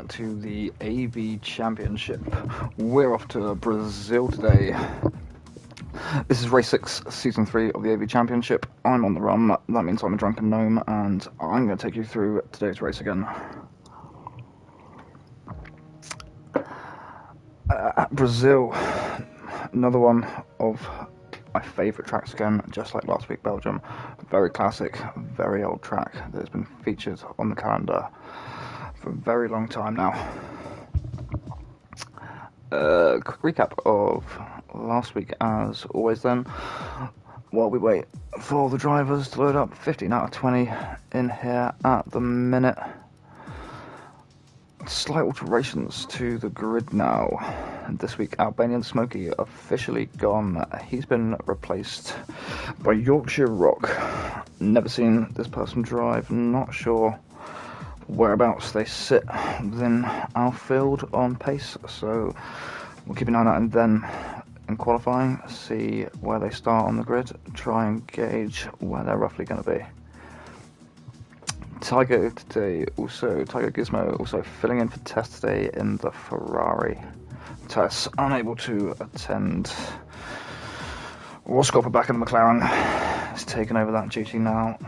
to the AV Championship. We're off to Brazil today. This is race 6, season 3 of the AV Championship. I'm on the run, that means I'm a drunken gnome, and I'm going to take you through today's race again. Brazil, another one of my favourite tracks again, just like last week, Belgium. Very classic, very old track that has been featured on the calendar for a very long time now. Quick recap of last week as always then, while we wait for the drivers to load up. 15 out of 20 in here at the minute. Slight alterations to the grid now. This week, Albanian Smokey officially gone. He's been replaced by YorkshireRock. Never seen this person drive, not sure whereabouts they sit within our field on pace, so we'll keep an eye on that, and then in qualifying, see where they start on the grid, try and gauge where they're roughly going to be. Tiger Gizmo also filling in for Tess today in the Ferrari. Tess unable to attend. WaR-Skorpa back in the McLaren. He's taken over that duty now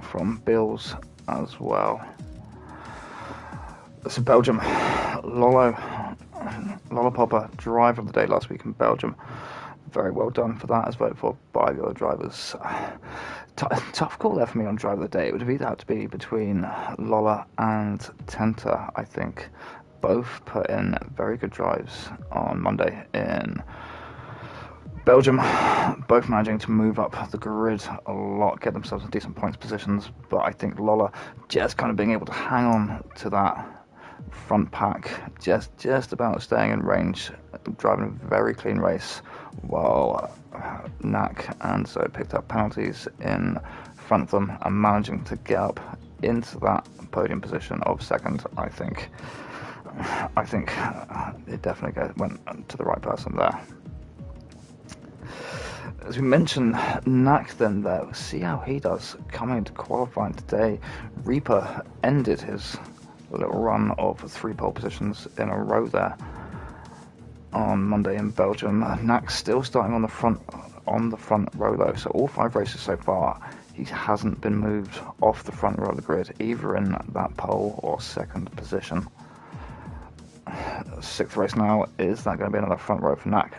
from Bills as well. This is Belgium. Lollopuppa, driver of the day last week in Belgium. Very well done for that, as voted for by the other drivers. Tough call there for me on driver of the day. It would have either had to be between Lolla and Tenta, I think. Both put in very good drives on Monday in Belgium, both managing to move up the grid a lot, get themselves in decent points positions, but I think Lolla just kind of being able to hang on to that front pack, just about staying in range, driving a very clean race, while Nak and so picked up penalties in front of them and managing to get up into that podium position of second. I think it definitely went to the right person there. As we mentioned, Nak then though, see how he does coming into qualifying today. Reaper ended his little run of 3 pole positions in a row there on Monday in Belgium. Nak still starting on the front row though, so all 5 races so far he hasn't been moved off the front row of the grid, either in that pole or second position. 6th race now, is that going to be another front row for Nak?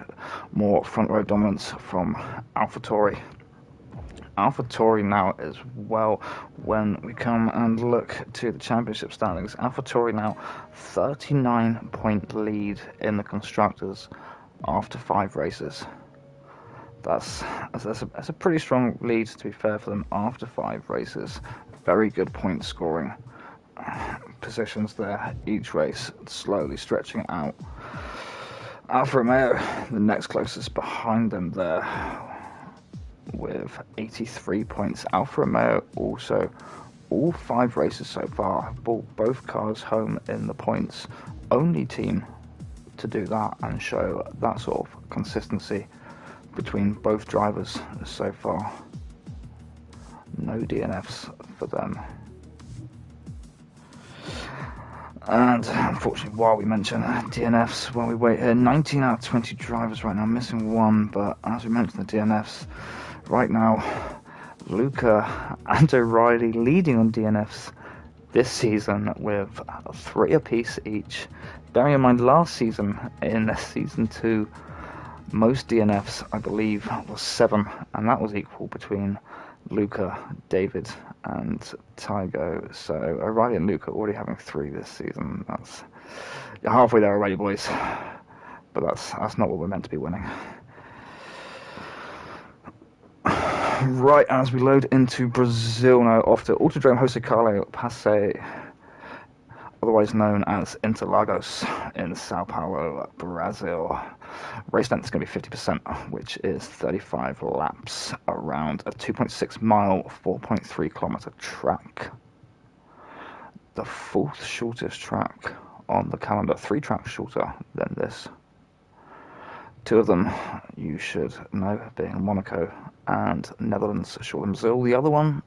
More front row dominance from AlphaTauri. AlphaTauri now as well, when we come and look to the championship standings. AlphaTauri now 39-point lead in the constructors after 5 races. That's a pretty strong lead, to be fair, for them after 5 races. Very good point scoring positions there each race, slowly stretching out. Alfa Romeo, the next closest behind them there, with 83 points. Alfa Romeo also, all 5 races so far, have brought both cars home in the points. Only team to do that and show that sort of consistency between both drivers so far. No DNFs for them. And unfortunately, while we mention DNFs, while we wait here, 19 out of 20 drivers right now, missing 1, but as we mentioned the DNFs, right now, Luca and O'Reilly leading on DNFs this season with 3 apiece each. Bearing in mind last season, in season 2, most DNFs, I believe, was 7, and that was equal between Luca, David, and Tygo. So O'Reilly and Luca already having 3 this season. You're halfway there already, boys. But that's not what we're meant to be winning. Right, as we load into Brazil now, off to Autodrome José Carlos Passe, otherwise known as Interlagos in Sao Paulo, Brazil. Race length is going to be 50%, which is 35 laps around a 2.6 mile, 4.3 kilometer track. The 4th shortest track on the calendar, 3 tracks shorter than this. 2 of them you should know, being Monaco and Netherlands, shorter than Brazil. The other one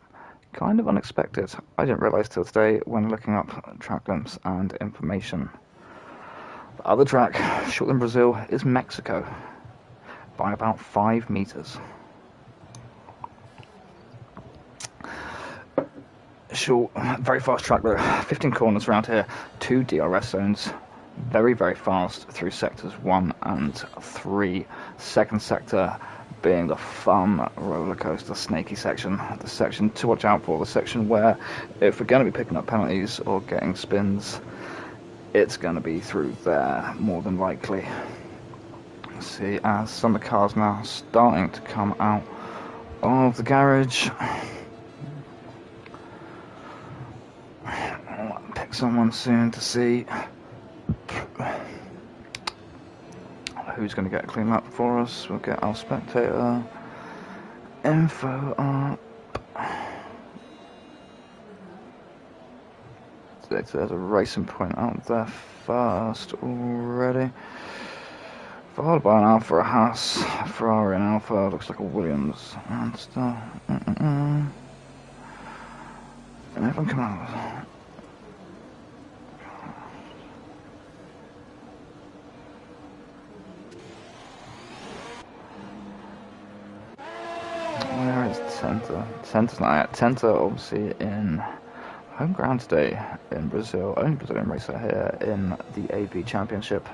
Kind of unexpected. I didn't realise till today when looking up track glimpse and information. The other track, shorter than Brazil, is Mexico by about 5 meters. Short, very fast track though. 15 corners around here, 2 DRS zones. Very, very fast through sectors 1 and 3. Second sector being the fun roller coaster snaky section, the section to watch out for, the section where if we're going to be picking up penalties or getting spins, it's going to be through there more than likely. See, as some of the cars now starting to come out of the garage. I'll pick someone soon to see who's going to get a clean lap for us. We'll get our spectator info up. There's a racing point out there first already. Followed by an Alfa, a Haas, a Ferrari, an Alfa, looks like a Williams and stuff. And everyone come out. Where is Tenta? Tenta's not yet. Tenta obviously in home ground today in Brazil. Only Brazilian racer here in the AB Championship.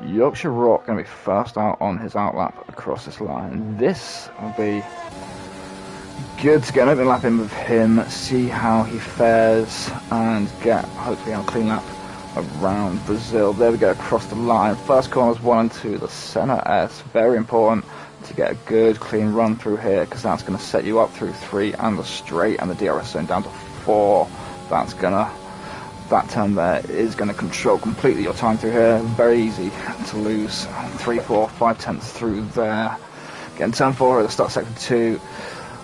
YorkshireRock going to be first out on his outlap across this line. This will be good to get an open lap in with him, see how he fares, and get hopefully a clean lap around Brazil. There we go, across the line. First corners 1 and 2, the center S. Very important to get a good clean run through here, because that's going to set you up through 3 and the straight and the DRS zone down to 4. That turn there is going to control completely your time through here. Very easy to lose 3, 4, 5 tenths through there. Getting turn 4 at the start sector 2.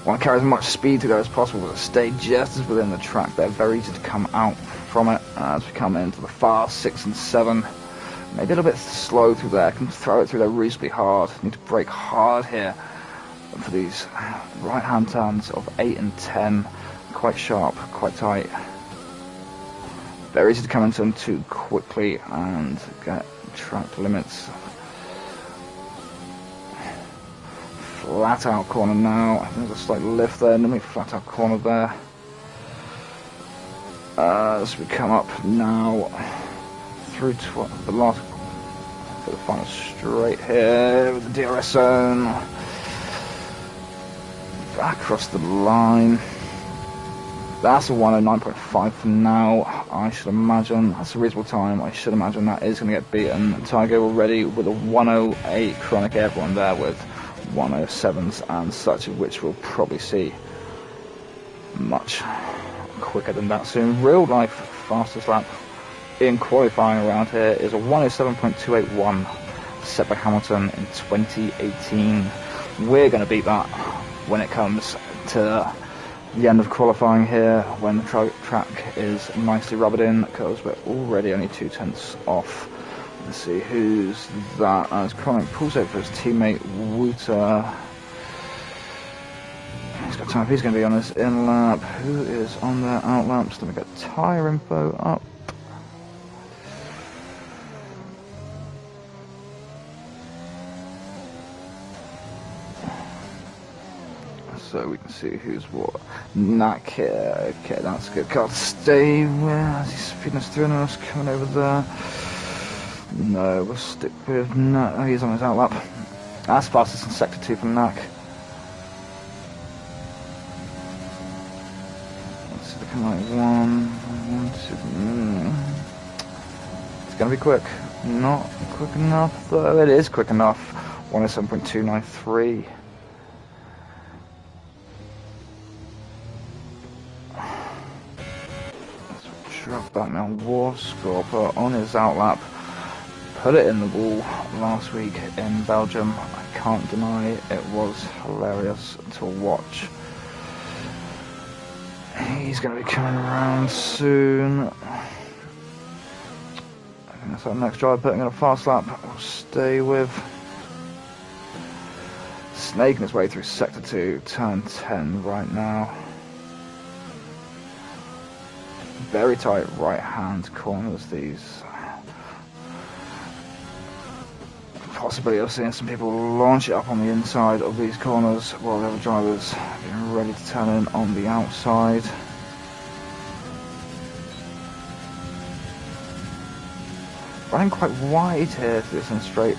Want to carry as much speed to go as possible, but stay just as within the track there. Very easy to come out from it as we come into the fast 6 and 7. Maybe a little bit slow through there. Can throw it through there reasonably hard. Need to brake hard here for these right hand turns of 8 and 10. Quite sharp, quite tight. Very easy to come into them too quickly and get track limits. Flat out corner now. I think there's a slight lift there. Normally flat out corner there. As we come up now through to the last, for the final straight here with the DRS zone. Back across the line. That's a 109.5 for now, I should imagine. That's a reasonable time. I should imagine that is going to get beaten. Tiger already with a 108, Chronic everyone there with 107s and such, of which we'll probably see much quicker than that soon. Real life fastest lap in qualifying around here is a 107.281 set by Hamilton in 2018. We're going to beat that when it comes to the end of qualifying here, when the track is nicely rubbered in, because we're already only 2 tenths off. Let's see who's that, as Chronic pulls out for his teammate Wouter. He's got time if he's going to be on his in lap. Who is on their out laps? Let me get tyre info up. So we can see who's what. Knack here. Okay, that's good. Can't stay where he's speeding us through and us coming over there. No, we'll stick with Knack. Oh, he's on his outlap. That's fastest in sector 2 for Knack. Let's see, looking like 1, 2. It's gonna be quick. Not quick enough though. It is quick enough. 107.293. Drop back now. WaR-Skorpa on his outlap. Put it in the wall last week in Belgium. I can't deny it was hilarious to watch. He's going to be coming around soon. I think that's our next driver putting in a fast lap. We'll stay with. snaking his way through sector 2, turn 10 right now. Very tight right hand corners these. Possibility of seeing some people launch it up on the inside of these corners while the other drivers are getting ready to turn in on the outside. Running quite wide here to this one straight.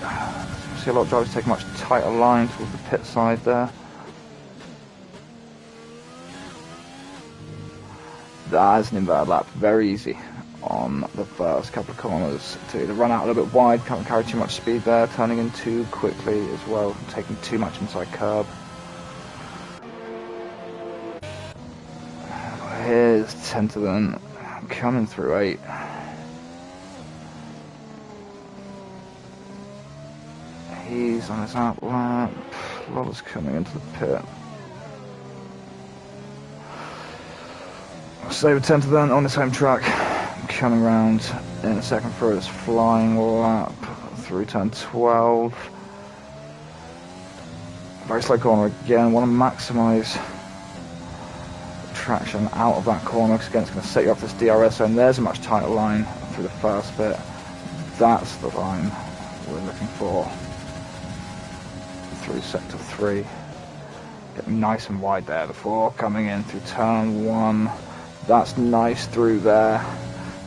See a lot of drivers take a much tighter line towards the pit side there. That's an inverted lap, very easy on the first couple of corners to either run out a little bit wide, can't carry too much speed there, turning in too quickly as well, taking too much inside curb. Here's Tenterden coming through 8. He's on his out lap. Lola's coming into the pit. Saber Tenterden on his home track, coming round in a second for his flying lap through turn 12. Very slow corner again. Want to maximise traction out of that corner because again it's going to set you up this DRS zone. There's a much tighter line through the first bit. That's the line we're looking for through sector 3. Getting nice and wide there before coming in through turn 1. That's nice through there.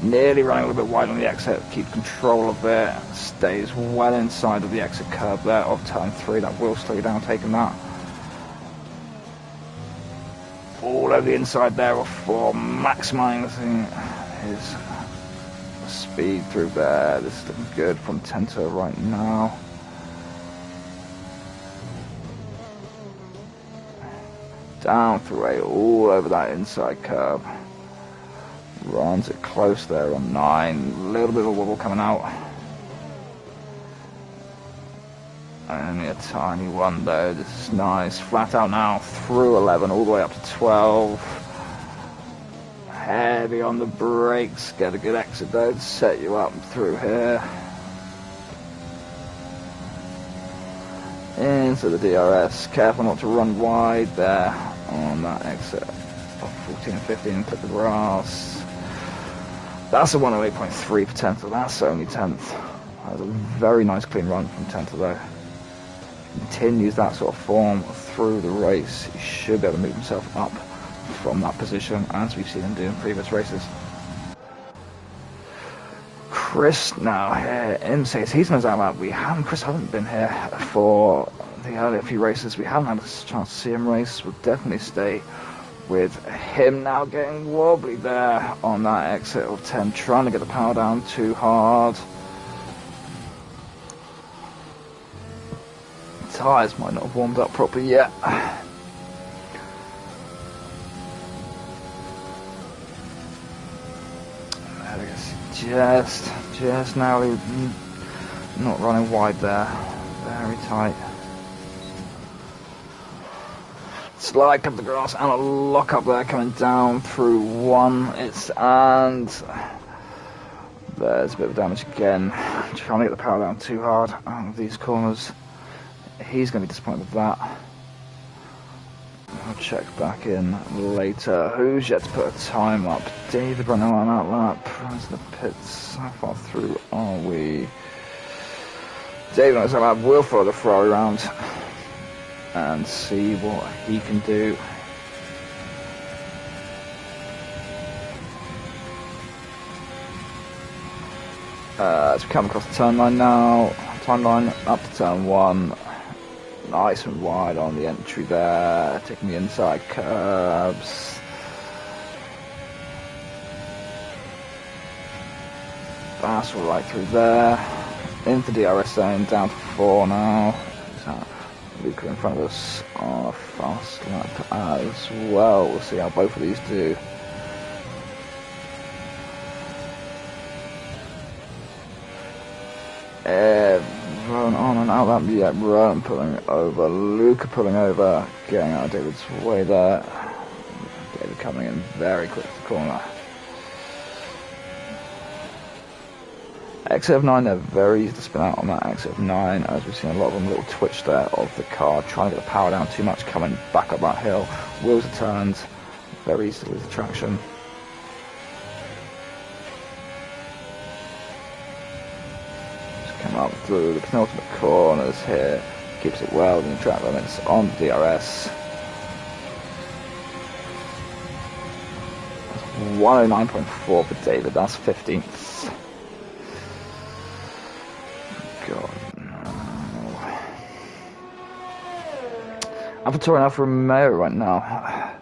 Nearly running a little bit wide on the exit. Keep control of it. Stays well inside of the exit curb there of turn 3. That will slow you down taking that. All over the inside there for maximising his speed through there. This is looking good from Tenter right now. Down through 8, all over that inside curb. Runs it close there on 9. A little bit of a wobble coming out. Only a tiny one though. This is nice. Flat out now through 11, all the way up to 12. Heavy on the brakes. Get a good exit though to set you up through here. Into the DRS. Careful not to run wide there on that exit. 14 and 15, clip the grass. That's a 108.3 for Tenter. That's only 10th. That's a very nice clean run from Tenter though. Continues that sort of form through the race. He should be able to move himself up from that position as we've seen him do in previous races. Chris now here in Mercedes. He's on his out lap. Chris hasn't been here for the earlier few races. We haven't had a chance to see him race. We'll definitely stay with him now, getting wobbly there on that exit of 10, trying to get the power down too hard. Tyres might not have warmed up properly yet. Just now not running wide there, very tight. Slide up the grass and a lock up there coming down through 1. And there's a bit of damage again. Trying to get the power down too hard out of these corners. He's going to be disappointed with that. I'll check back in later. Who's yet to put a time up? David running on that lap. Runs the pits. How far through are we? David on his lap will follow the Ferrari round and see what he can do. As we come across the turn line now, timeline up to turn 1. Nice and wide on the entry there, taking the inside curbs. That's all right through there. Into DRS zone, down to 4 now. Luca in front of us on a fast lap as well. We'll see how both of these do. Rowan on and out that, yeah, Rowan pulling over, Luca pulling over, getting out of David's way there. David coming in very quick to the corner. Exit of 9, they're very easy to spin out on that exit of 9, as we've seen a lot of them, little twitch there of the car, trying to get the power down too much, coming back up that hill, wheels are turned, very easy to lose the traction. Just come up through the penultimate corners here, keeps it well within the track limits on the DRS. 109.4 for David, that's 15th. God, no. AlphaTauri and Alfa Romeo right now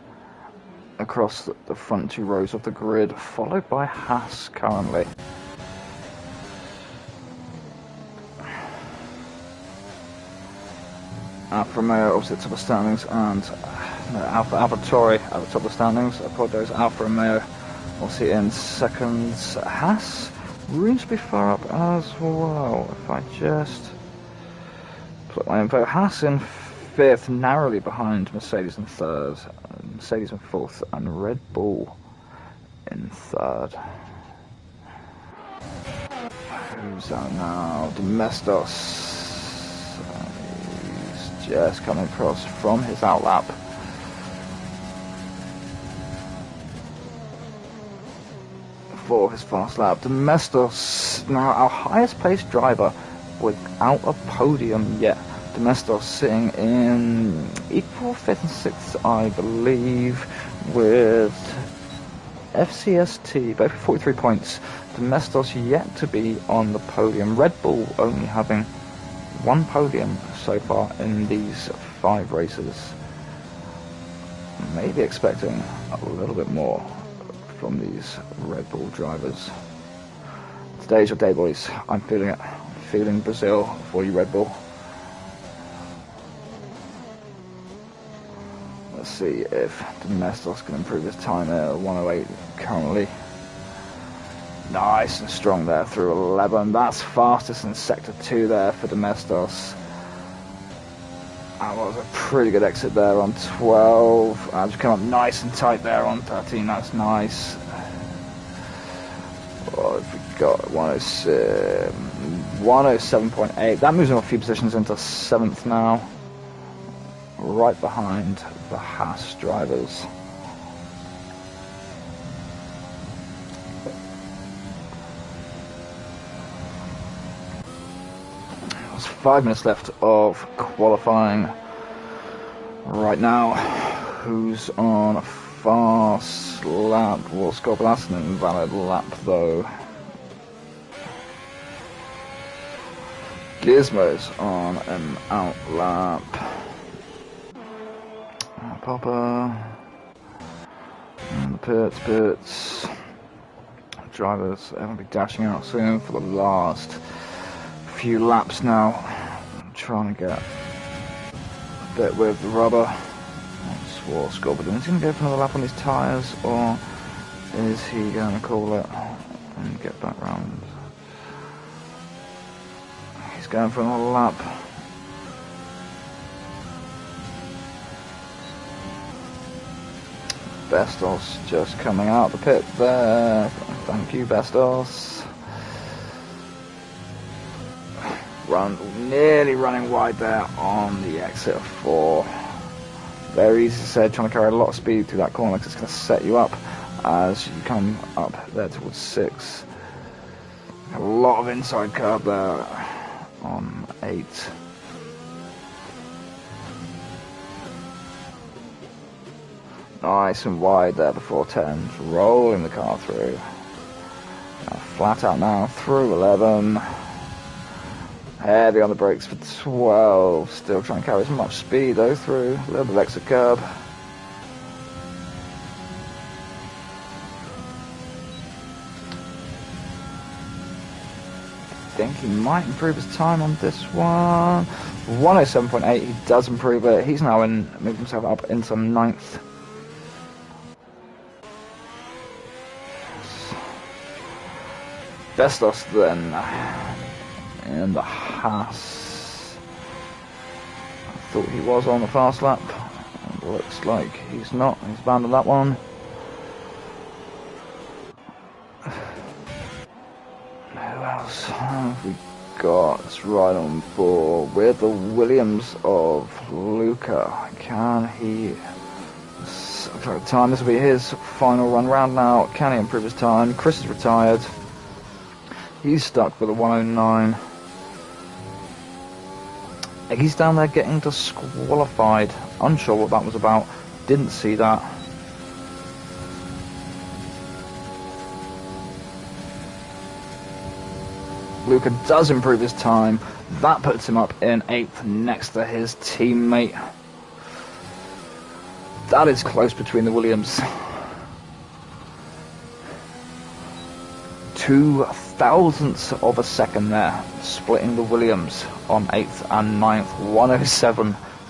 across the front two rows of the grid, followed by Haas currently. Alfa Romeo obviously at the top of the standings, and AlphaTauri at the top of the standings. I apologise, Alfa Romeo obviously in second. Haas reasonably far up as well. If I just put my info, Haas in fifth, narrowly behind Mercedes in third, Mercedes in fourth, and Red Bull in third. Who's out now? Domestos. He's just coming across from his outlap. For his fast lap. Domestos, now our highest placed driver without a podium yet. Domestos sitting in equal 5th and 6th, I believe, with FCST, both 43 points. Domestos yet to be on the podium. Red Bull only having one podium so far in these 5 races. Maybe expecting a little bit more from these Red Bull drivers. Today's your day, boys. I'm feeling it. I'm feeling Brazil for you, Red Bull. Let's see if Domestos can improve his time at 108 currently. Nice and strong there through 11. That's fastest in sector 2 there for Domestos. That was a pretty good exit there on 12. Just come up nice and tight there on 13. That's nice. What have we got? 107.8. That moves him a few positions into 7th now. Right behind the Haas drivers. There's 5 minutes left of qualifying right now. Who's on a fast lap? WaR-Skorpa, that's an invalid lap though. Gizmo's on an out lap. Popper. And the pits. Drivers are going to be dashing out soon for the last few laps now. I'm trying to get a bit with the rubber. That's WaR-Skorpa. Is he going to go for another lap on his tyres, or is he going to call it and get back round? He's going for another lap. Bestos just coming out the pit there. Thank you, Bestos. Nearly running wide there on the exit of 4. Very easy to say, trying to carry a lot of speed through that corner, because it's going to set you up as you come up there towards 6. A lot of inside curb there on 8. Nice and wide there before 10, rolling the car through. Flat out now through 11. Heavy on the brakes for 12. Still trying to carry as much speed though through. A little bit of extra curb. I think he might improve his time on this one. 107.8, he does improve it. He's now moved himself up into 9th. Bestos then in the Haas. I thought he was on the fast lap. It looks like he's not. He's abandoned that one. Who we got us right on board with the Williams of Luca. Can he time? This will be his final run round now. Can he improve his time? Chris is retired. He's stuck with a 109. He's down there getting disqualified. Unsure what that was about. Didn't see that. Luca does improve his time. That puts him up in 8th next to his teammate. That is close between the Williams. 0.002 of a second there, splitting the Williams on 8th and 9th.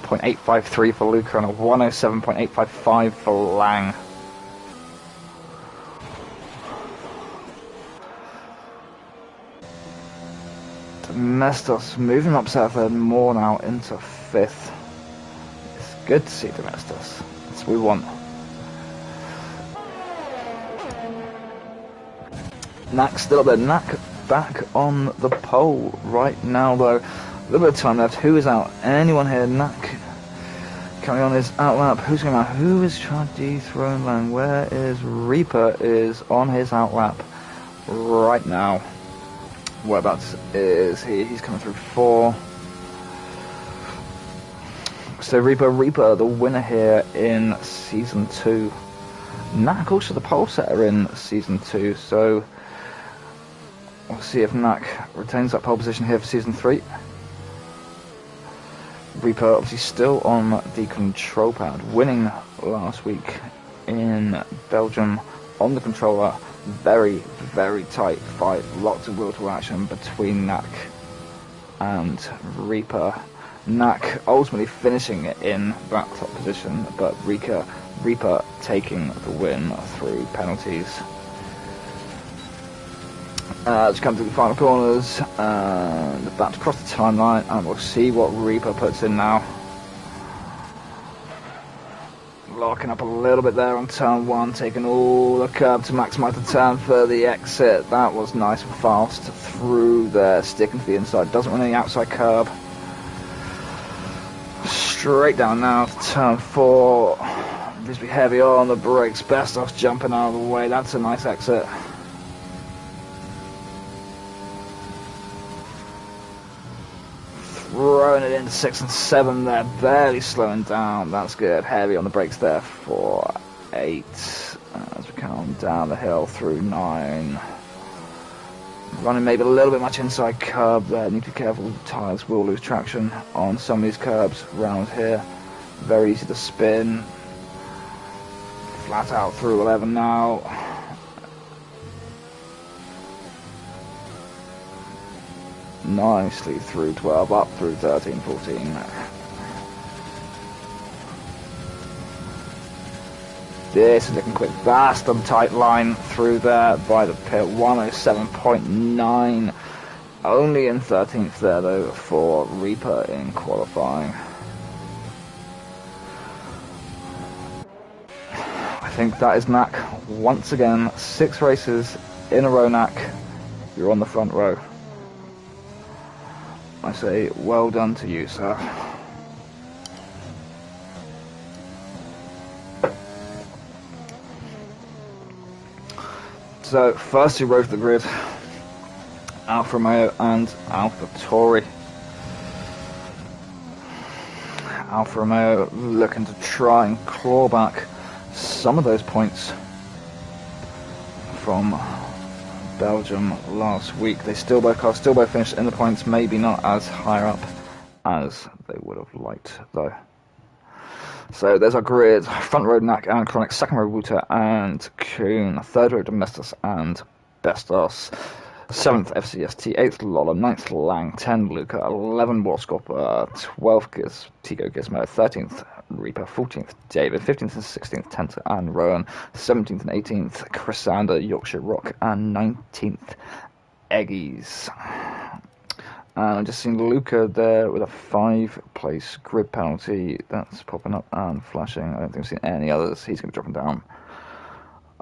107.853 for Luca and a 107.855 for Lang. Domestos moving up south more now into 5th. It's good to see Domestos. That's what we want. Knack still there. Knack back on the pole right now though. A little bit of time left. Who is out? Anyone here? Knack coming on his outlap. Who's going out? Who is trying to dethrone Lang? Where is Reaper? Is on his outlap right now. Whereabouts is he? He's coming through 4. So Reaper, the winner here in Season 2. Knack also the pole setter in Season 2, so we'll see if Knack retains that pole position here for Season 3. Reaper obviously still on the control pad, winning last week in Belgium on the controller. Very, very tight fight. Lots of will to action between Knack and Reaper. Knack ultimately finishing in that top position, but Reaper taking the win through penalties. Let's come to the final corners and about to cross the timeline, and we'll see what Reaper puts in now. Locking up a little bit there on turn 1, taking all the curb to maximise the turn for the exit. That was nice and fast through there, sticking to the inside, doesn't want any outside curb. Straight down now to turn 4. Visby heavy on the brakes, Bestos jumping out of the way. That's a nice exit. Throwing it into 6 and 7 there, barely slowing down. That's good. Heavy on the brakes there for 8. As we come down the hill through 9. Running maybe a little bit much inside curb there. Need to be careful. Tyres will lose traction on some of these curbs around here. Very easy to spin. Flat out through 11 now. Nicely through 12, up through 13, 14. This is looking quick. Vast and tight line through there by the pit. 107.9. Only in 13th there though for Reaper in qualifying. I think that is Knack once again. 6 races in a row, Knack. You're on the front row. I say, well done to you, sir. So, first who rode the grid, Alfa Romeo and AlphaTauri. Alfa Romeo looking to try and claw back some of those points from Belgium last week. They still both finished in the points, maybe not as higher up as they would have liked though. So there's our grid. Front row Knack and KRONIK, second row Wouter and Kuhn, third row Domestos and Bestos, 7th FCST, 8th Lola, 9th Lang, 10 Luca, 11 WaR-Skorpa, 12th Tigo Gizmo, 13th Reaper, 14th David, 15th and 16th Tenta and Rowan, 17th and 18th Chrysander, YorkshireRock, and 19th Eggies. And I'm just seeing Luca there with a 5-place grid penalty. That's popping up and flashing. I don't think I've seen any others. He's going to be dropping down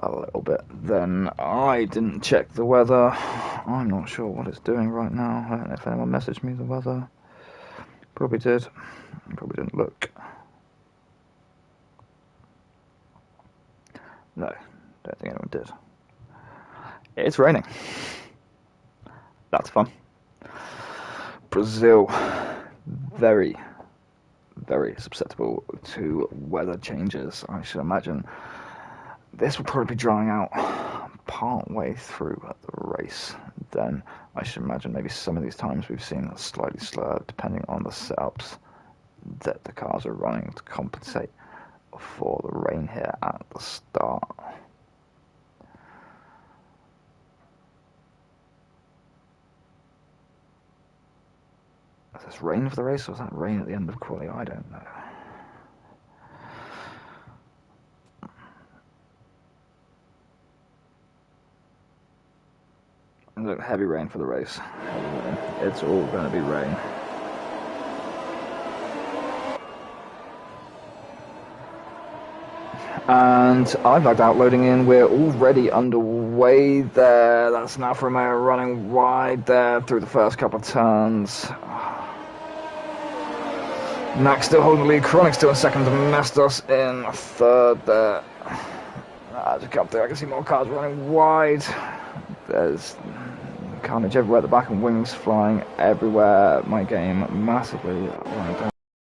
a little bit. Then I didn't check the weather. I'm not sure what it's doing right now. I don't know if anyone messaged me the weather. Probably did. Probably didn't look. No, don't think anyone did. It's raining. That's fun. Brazil, very, very susceptible to weather changes, I should imagine. This will probably be drying out part way through the race. Then I should imagine maybe some of these times we've seen it slightly slower depending on the setups that the cars are running to compensate for the rain here at the start. Is this rain for the race, or is that rain at the end of quali? I don't know. Look, heavy rain for the race. It's all going to be rain. And I've logged out, loading in. We're already underway there. That's an Alfa Romeo running wide there through the first couple of turns. Max still holding the lead. Kronik still in second. Mestos in third there. As I come through, I can see more cars running wide. There's carnage everywhere at the back and wings flying everywhere. My game massively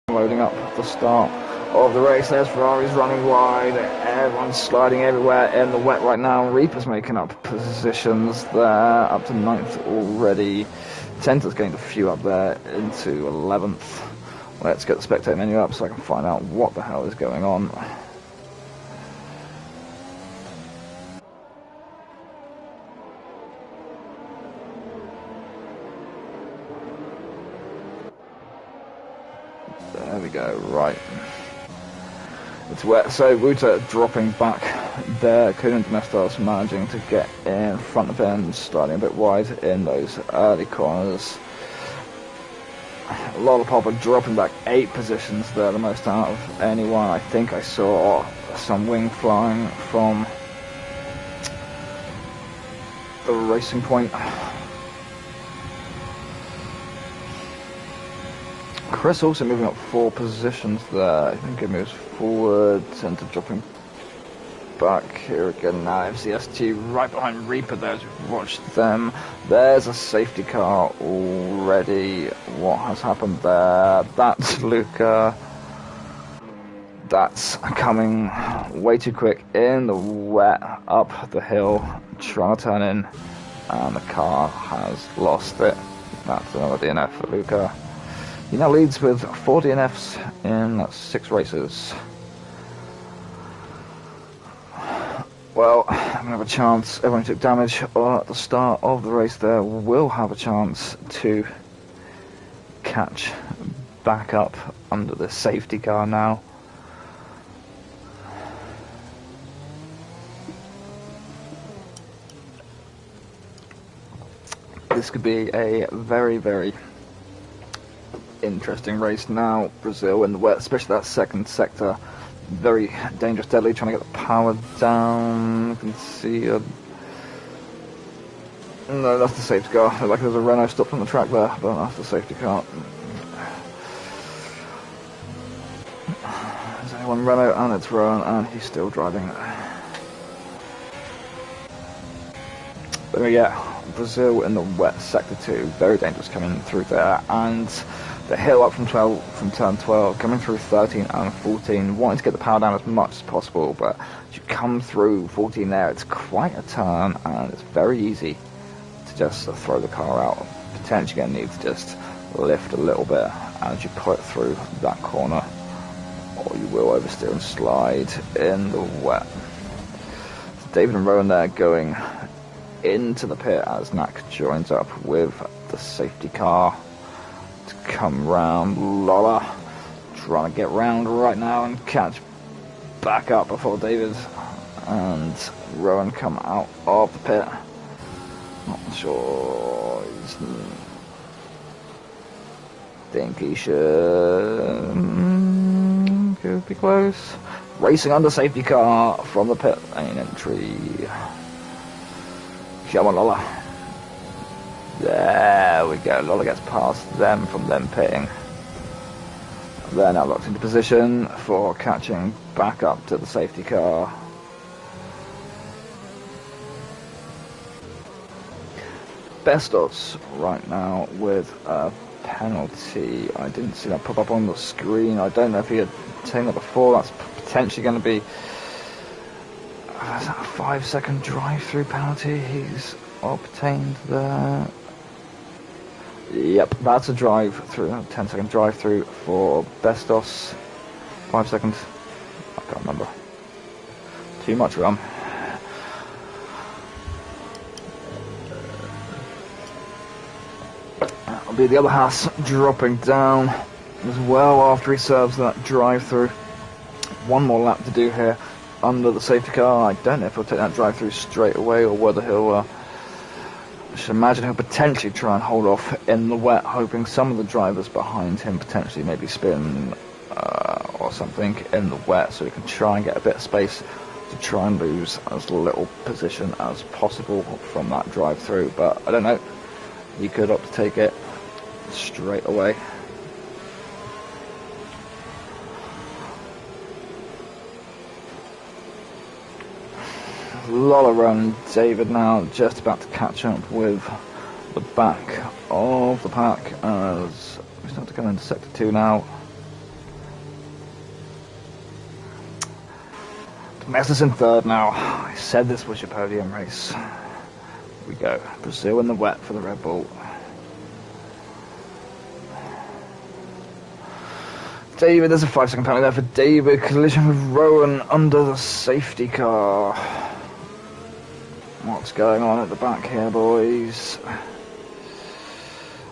loading up the start of the race. There's Ferrari's running wide. Everyone's sliding everywhere in the wet right now. Reaper's making up positions there, up to 9th already. Tenter's getting a few up there into 11th. Let's get the spectator menu up so I can find out what the hell is going on. There we go, right. It's wet, so Wouter dropping back there. Mestos managing to get in front of him, sliding a bit wide in those early corners. Lollopuppa dropping back 8 positions there, the most out of anyone. I think I saw some wing flying from the racing point. Chris also moving up 4 positions there. I think he moves forward, Center dropping back here again now. MCST right behind Reaper there as we've watched them. There's a safety car already. What has happened there? That's Luca. That's coming way too quick in the wet up the hill, trying to turn in, and the car has lost it. That's another DNF for Luca. He now leads with 4 DNFs in 6 races. Well, I'm going to have a chance. Everyone who took damage at the start of the race there will have a chance to catch back up under the safety car now. This could be a very, very interesting race now. Brazil in the wet, especially that second sector. Very dangerous, deadly, trying to get the power down. You can see no, that's the safety car. Looks like there's a Renault stopped on the track there, but that's the safety car. There's only one Renault, and it's Rowan, and he's still driving. But we get Brazil in the wet sector 2, very dangerous coming through there, and the hill up from turn 12, coming through 13 and 14, wanting to get the power down as much as possible, but as you come through 14 there, it's quite a turn, and it's very easy to just throw the car out. Potentially going to need to just lift a little bit as you pull it through that corner, or you will oversteer and slide in the wet. So David and Rowan there going into the pit as Nak joins up with the safety car to come round. Lola trying to get round right now and catch back up before David and Rowan come out of the pit. Not sure. Think he should. Could be close. Racing under safety car from the pit lane entry. Come on, Lolla. There we go. Lolla gets past them from them pitting. They're now locked into position for catching back up to the safety car. Bestos right now with a penalty. I didn't see that pop up on the screen. I don't know if he had taken that before. That's potentially going to be a 5-second drive-through penalty he's obtained there. Yep, that's a drive-through, 10-second drive-through for Bestos. 5 seconds. I can't remember. Too much rum. That'll be the other Haas dropping down as well after he serves that drive-through. One more lap to do here under the safety car. I don't know if he'll take that drive-through straight away or whether he'll... I should imagine he'll potentially try and hold off in the wet, hoping some of the drivers behind him potentially maybe spin or something in the wet, so he can try and get a bit of space to try and lose as little position as possible from that drive-through. But I don't know, he could opt to take it straight away. Lolla and David now just about to catch up with the back of the pack as we start to come into sector 2 now. Domestic's in third now. I said this was your podium race. Here we go. Brazil in the wet for the Red Bull. David, there's a 5-second penalty there for David. Collision with Rowan under the safety car. What's going on at the back here, boys?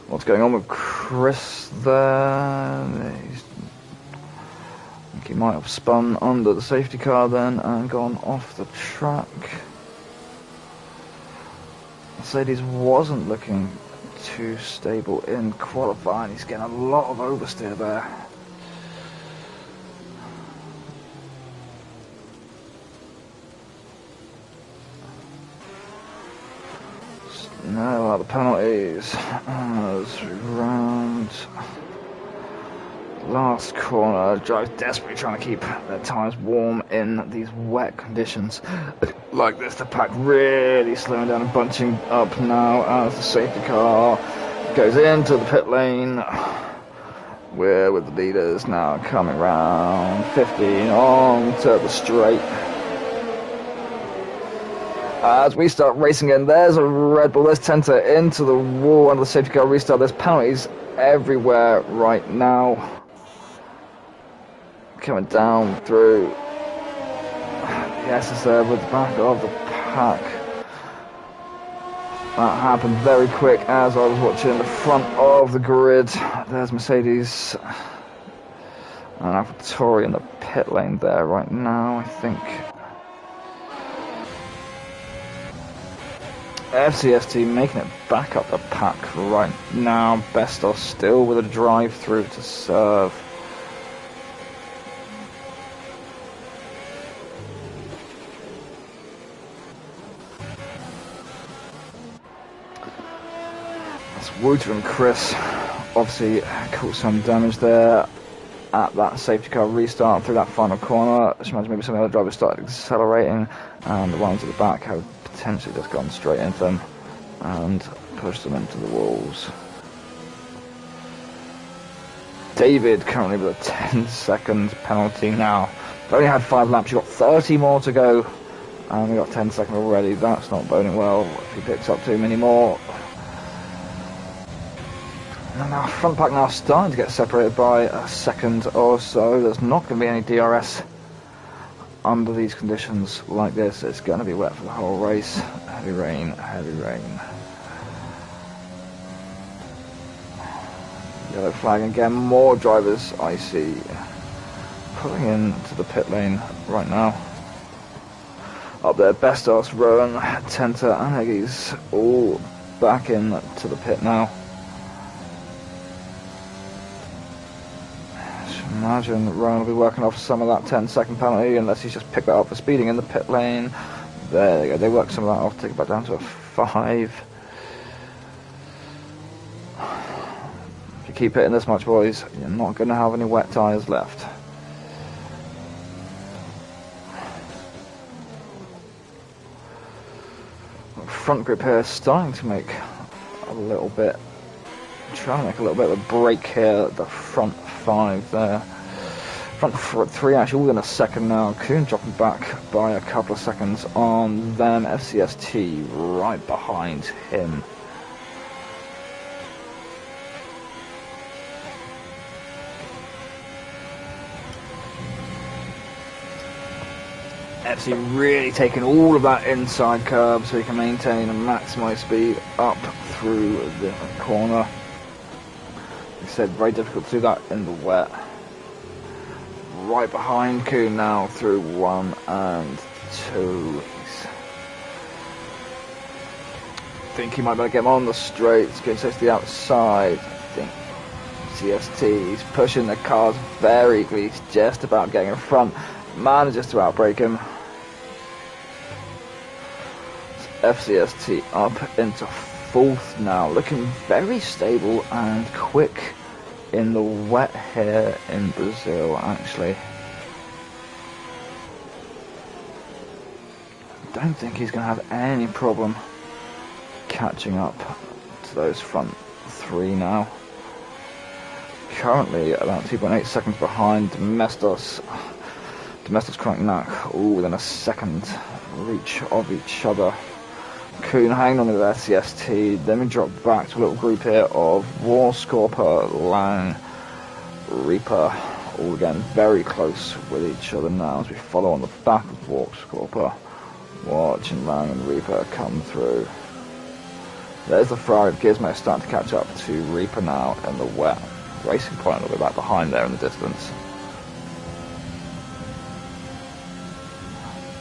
What's going on with Chris there? I think he might have spun under the safety car then and gone off the track. Mercedes wasn't looking too stable in qualifying. He's getting a lot of oversteer there. No other penalties as we round last corner. Drives desperately trying to keep their tyres warm in these wet conditions like this. The pack really slowing down and bunching up now as the safety car goes into the pit lane. We're with the leaders now coming round 15 on to the straight. As we start racing in, there's a Red Bull. There's Tenter into the wall under the safety car restart. There's penalties everywhere right now. Coming down through. Yes, it's there with the back of the pack. That happened very quick as I was watching the front of the grid. There's Mercedes and AlphaTauri in the pit lane there right now, I think. FCST making it back up the pack right now. Bestos still with a drive-through to serve. That's Wouter and Chris. Obviously caught some damage there at that safety car restart through that final corner. I should imagine maybe some of the other drivers started accelerating and the ones at the back have potentially just gone straight into them and pushed them into the walls. David currently with a 10-second penalty now. They've only had 5 laps, you've got 30 more to go and we've got 10 seconds already. That's not boding well if he picks up too many more. And now front pack now starting to get separated by a second or so. There's not going to be any DRS under these conditions like this. It's going to be wet for the whole race. Heavy rain, heavy rain. Yellow flag again. More drivers I see pulling into the pit lane right now. Up there, Bestos, Rowan, Tenter and Heggies all back in to the pit now. imagine Rowan will be working off some of that 10-second penalty, unless he's just picked that up for speeding in the pit lane. There they go, they work some of that off, take it back down to a 5. If you keep hitting this much, boys, you're not going to have any wet tyres left. Front group here is starting to make a little bit, trying to make a little bit of a break here at the front 5 there. Front 3 actually all in a second now. Kuhn dropping back by a couple of seconds on them. FCST right behind him. FC really taking all of that inside curb so he can maintain and maximise speed up through the corner. Like I said, very difficult to do that in the wet. Right behind Kuhn now through 1 and 2. I think he might better get him on the straights. Kuhn says to the outside. I think CST, he's pushing the cars very eagerly. He's just about getting in front. Manages to outbrake him. FCST up into 4th now, looking very stable and quick in the wet here in Brazil, actually. Don't think he's going to have any problem catching up to those front 3 now. Currently about 2.8 seconds behind Domestos KRONIKBALISTIKZ, all within a second reach of each other. Kuhn hanging on with FCST, then we drop back to a little group here of WaR-Skorpa, Lang, Reaper, all again very close with each other now as we follow on the back of WaR-Skorpa, watching Lang and Reaper come through. There's the Ferrari of Gizmo starting to catch up to Reaper now in the wet. Racing Point a little bit back behind there in the distance.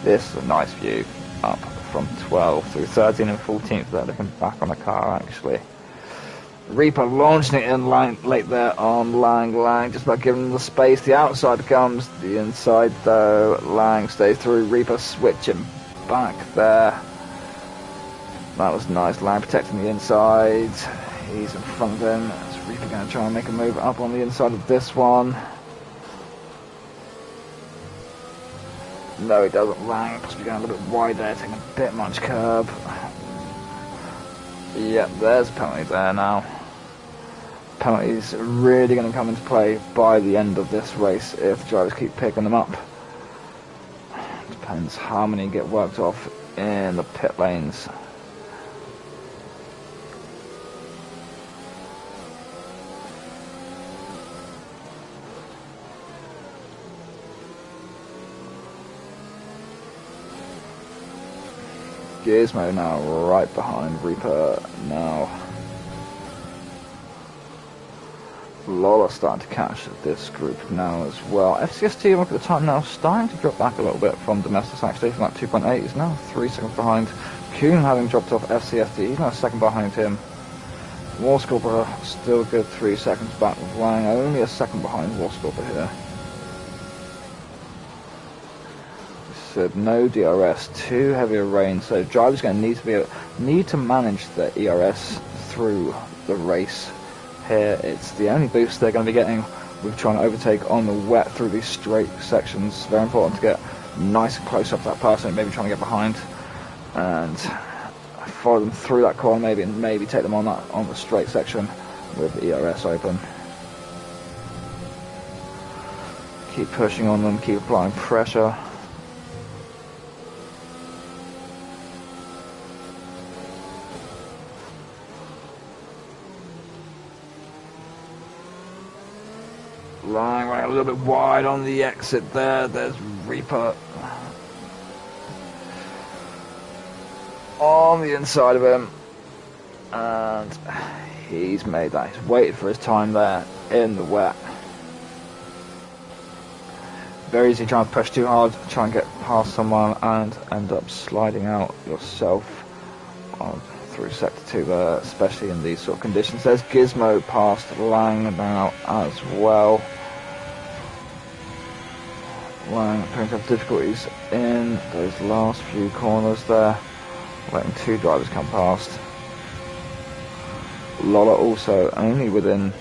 This is a nice view up from 12 through 13 and 14th there, looking back on the car actually. Reaper launching it in late there on Lang, just about giving him the space. The outside comes, the inside though, Lang stays through, Reaper switching back there. That was nice, Lang protecting the inside. He's in front of him. Is Reaper going to try and make a move up on the inside of this one? No, he doesn't. Lang possibly going a little bit wide there, taking a bit much curb. Yep, there's a penalty there now. Penalties really going to come into play by the end of this race if drivers keep picking them up. Depends how many get worked off in the pit lanes. Gizmo now right behind Reaper now. Lola starting to catch this group now as well. FCST, look at the time now, starting to drop back a little bit from Domestos actually, from that 2.8. He's now 3 seconds behind. Kuhn having dropped off FCST, he's now a second behind him. WaR-Skorpa still a good 3 seconds back with Lang, only a second behind WaR-Skorpa here. Said no DRS, too heavy a rain, so drivers going to need to manage the ERS through the race here. It's the only boost they're going to be getting with trying to overtake on the wet through these straight sections. Very important to get nice and close up to that person, maybe trying to get behind and follow them through that corner, maybe take them on the straight section with the ERS open. Keep pushing on them, keep applying pressure. Lang right a little bit wide on the exit there. There's Reaper on the inside of him, and he's made that. He's waited for his time there in the wet. Very easy trying to push too hard, try and get past someone and end up sliding out yourself through sector 2 there, especially in these sort of conditions. There's Gizmo past Lang now as well. Lang appearing to have difficulties in those last few corners there, letting two drivers come past. Lolla also only within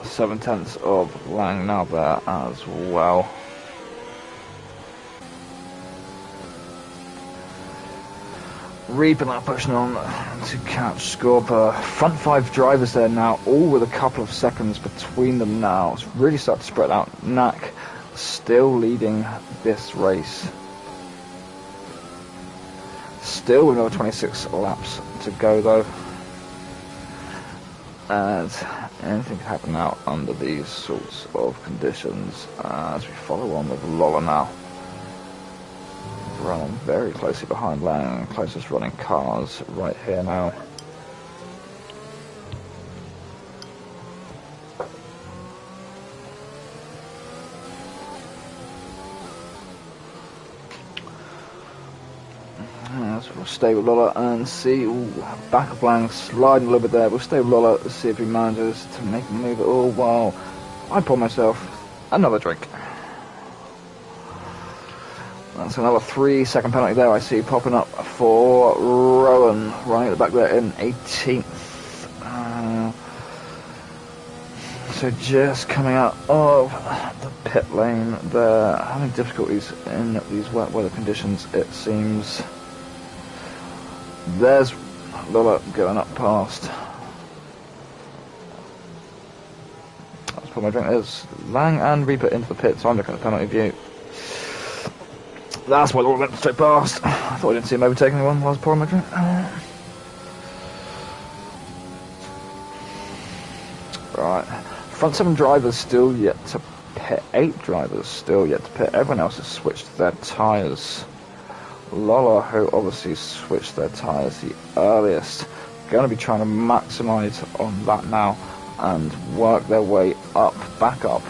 7/10 of Lang now there as well. Reaper now pushing on to catch Skorpa. Front five drivers there now, all with a couple of seconds between them now. It's really starting to spread out. Knack still leading this race. Still with another 26 laps to go though. And anything can happen now under these sorts of conditions as we follow on with Lolla now. Running very closely behind Lang, closest running cars right here now. So we'll stay with Lolla and see. Ooh, back of Lang sliding a little bit there. We'll stay with Lolla to see if he manages to make a move at all. While I pour myself another drink. That's another 3-second penalty there I see popping up for Rowan, right at the back there in 18th. So just coming out of the pit lane there, having difficulties in these wet weather conditions it seems. There's Lolla going up past. Let's put my drink. There's Lang and Reaper into the pit, so I'm looking at the penalty view. That's why Lolla went straight past. I thought I didn't see him overtaking anyone while I was pouring my drink. Right. Front 7 drivers still yet to pit. 8 drivers still yet to pit. Everyone else has switched their tyres. Lolla, who obviously switched their tyres the earliest, going to be trying to maximise on that now and work their way up, back up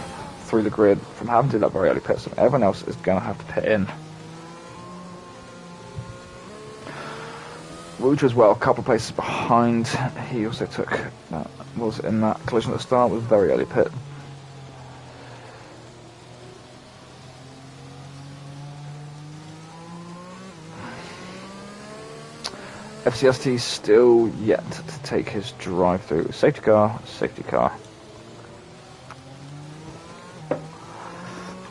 through the grid from having to do that very early pit. So everyone else is going to have to pit in. Wouter as well, a couple of places behind. He also took was in that collision at the start, was very early pit. FCST still yet to take his drive through. Safety car, safety car.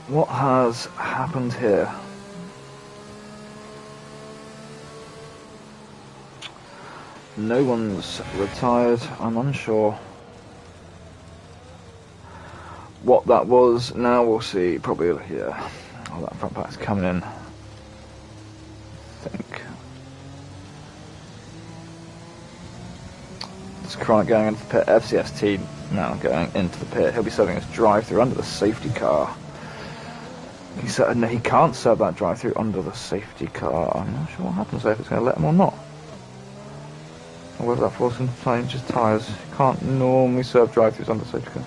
What has happened here? No one's retired. I'm unsure what that was. Now we'll see. Probably here. Oh, that front pack's coming in. I think. It's Kronik going into the pit. FCST now going into the pit. He'll be serving his drive-through under the safety car. He said no, he can't serve that drive-through under the safety car. I'm not sure what happens if it's going to let him or not. Or whether that falls into play, just tyres. You can't normally serve drive-throughs under safety car.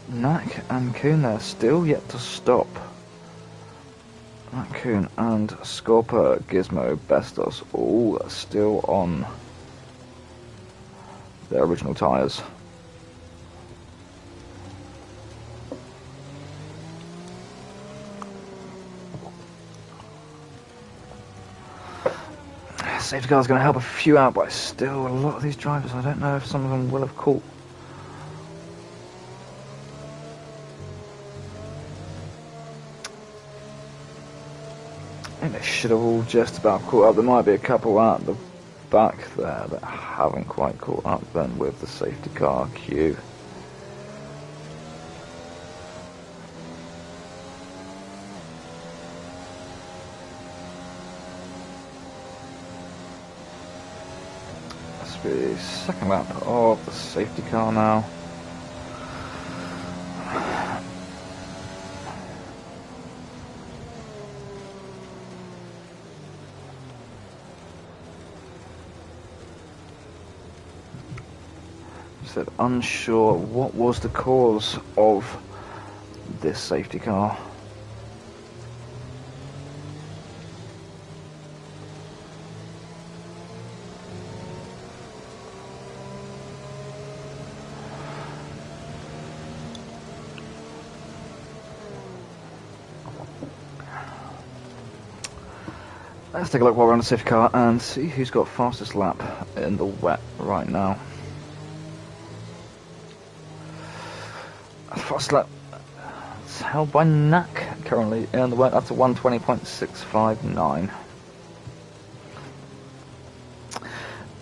Knack and Kuhn there, still yet to stop. Knack, Kuhn and Skorpa, Gizmo, Bestos, all still on their original tyres. Safety car is going to help a few out, but still a lot of these drivers, I don't know if some of them will have caught. I think they should have all just about caught up. There might be a couple at the back there that haven't quite caught up then with the safety car queue. Second lap of the safety car now. Said unsure what was the cause of this safety car. Let's take a look while we're on the safety car and see who's got fastest lap in the wet right now. Fastest lap is held by Knack currently in the wet. That's a 1:20.659.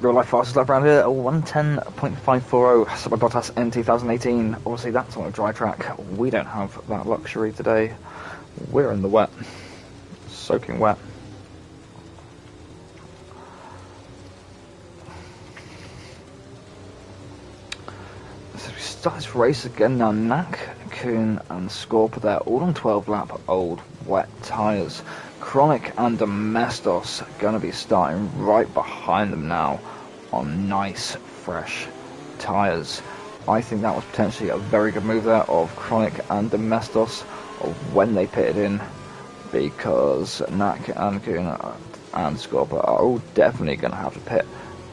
Real life fastest lap around here, a 1:10.540. So by Bottas in 2018. Obviously that's on a dry track. We don't have that luxury today. We're in the wet, soaking wet. So we start this race again now. Knack, Kuhn and Skorpa, they're all on 12 lap old wet tyres. Kronik and Domestos are going to be starting right behind them now on nice fresh tyres. I think that was potentially a very good move there of Kronik and Domestos of when they pitted in, because Knack and Kuhn and Skorpa are all definitely going to have to pit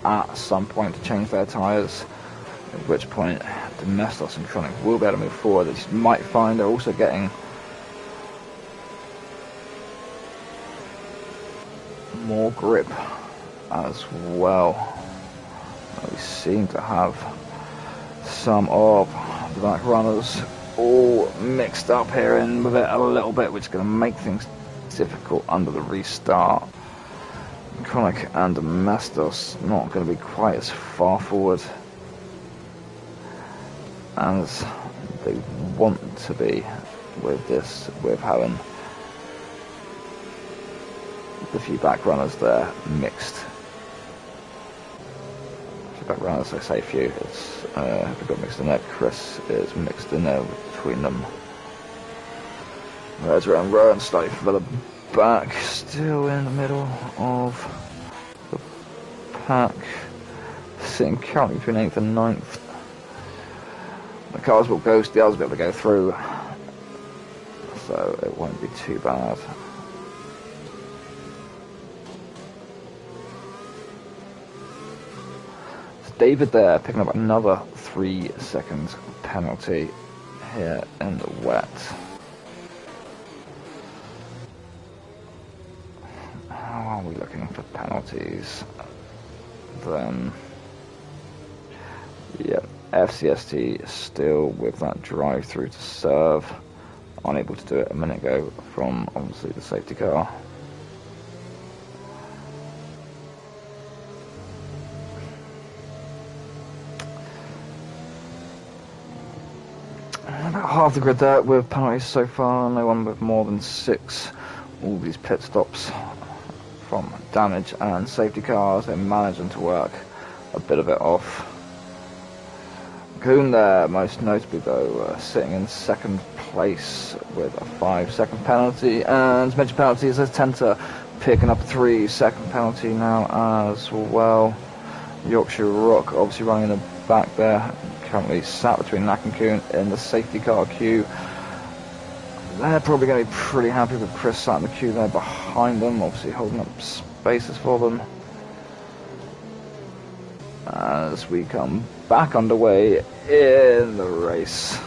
at some point to change their tyres, at which point Domestos and Kronik will be able to move forward. As you might find, they're also getting more grip as well. We seem to have some of the back runners all mixed up here in with it a little bit, which is going to make things difficult under the restart. Kronik and Domestos not going to be quite as far forward as they want to be with this, with having the few back runners there mixed. Back runners, I say few, it's they've got mixed in there. Chris is mixed in there between them. There's Rowan slightly further back, still in the middle of the pack, sitting currently between 8th and 9th. The cars will ghost, the others will be able to go through, so it won't be too bad. David there picking up another 3 seconds penalty here in the wet. How are we looking for penalties then? Yep, FCST still with that drive through to serve, unable to do it a minute ago from obviously the safety car. About half the grid there with penalties so far, no one with more than 6. All these pit stops from damage and safety cars, they're managing to work a bit of it off. Kuhn there, most notably though, sitting in 2nd place with a 5-second penalty, and mentioned penalties as Tenta picking up a 3-second penalty now as well. YorkshireRock obviously running in the back there, currently sat between Knack and Kuhn in the safety car queue. They're probably going to be pretty happy with Chris sat in the queue there behind them, obviously holding up spaces for them. As we come back underway in the race.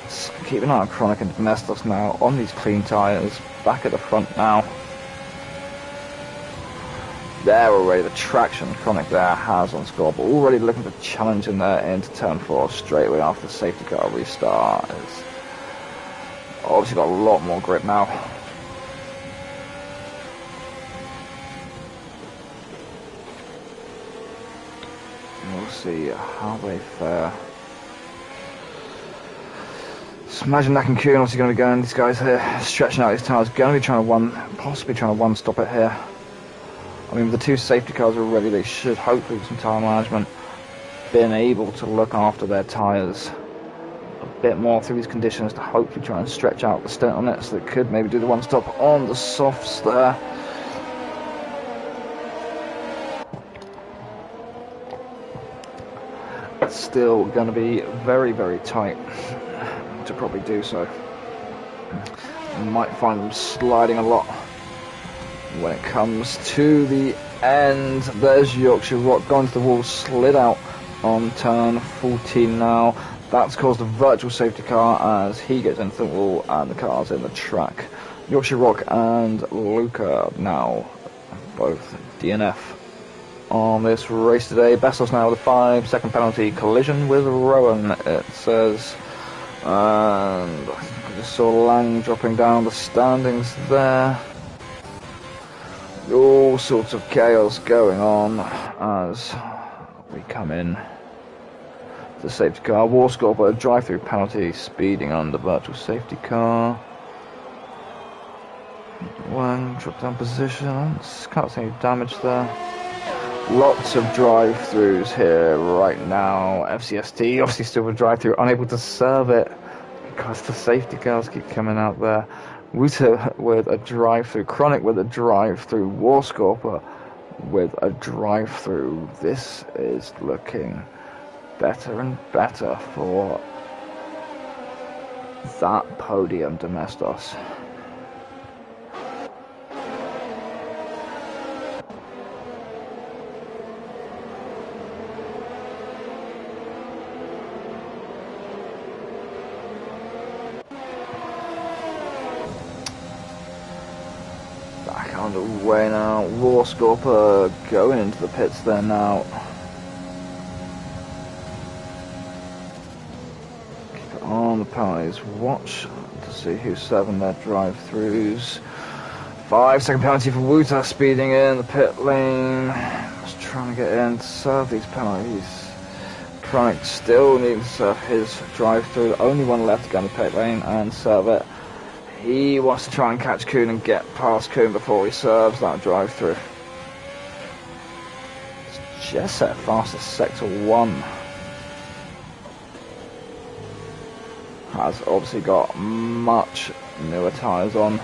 Let's keep an eye on Kronik and Domestos now on these clean tyres, back at the front now. There already, the traction Kronik there has on Skorpa, already looking to challenge him there into turn 4 straight away after the safety car restart. It's obviously got a lot more grip now. We'll see how they fare. So imagine Knack and Kuhn obviously going to be going, these guys here, stretching out these tyres, going to be trying to possibly trying to one-stop it here. I mean, with the 2 safety cars already, they should hopefully, with some tyre management, been able to look after their tyres a bit more through these conditions to hopefully try and stretch out the stint on it, so they could maybe do the one-stop on the softs there. It's still going to be very, very tight to probably do so. You might find them sliding a lot when it comes to the end. There's YorkshireRock going to the wall, slid out on turn 14 now. That's caused a virtual safety car as he gets into the wall and the car's in the track YorkshireRock and Luca now both DNF on this race today. Bestos now with a 5-second penalty collision with Rowan, it says. And I just saw Lang dropping down the standings there. All sorts of chaos going on as we come in. The safety car, WaR-Skorpa, drive-through penalty, speeding on the virtual safety car. Lang drop down position, can't see any damage there. Lots of drive-throughs here right now. FCST obviously still with drive-through, unable to serve it because the safety cars keep coming out there. Wouter with a drive-through, Kronik with a drive-through, WaR-Skorpa with a drive-through. This is looking better and better for that podium, Domestos. Back underway now. WaR-Skorpa going into the pits there now. Keep on the penalties. Watch to see who's serving their drive-throughs. 5-second penalty for Wouter speeding in the pit lane. Just trying to get in to serve these penalties. Kronik still needs to serve his drive-through. The only one left to go in the pit lane and serve it. He wants to try and catch Kuhn and get past Kuhn before he serves that drive-through. It's just set fastest sector 1. Has obviously got much newer tyres on.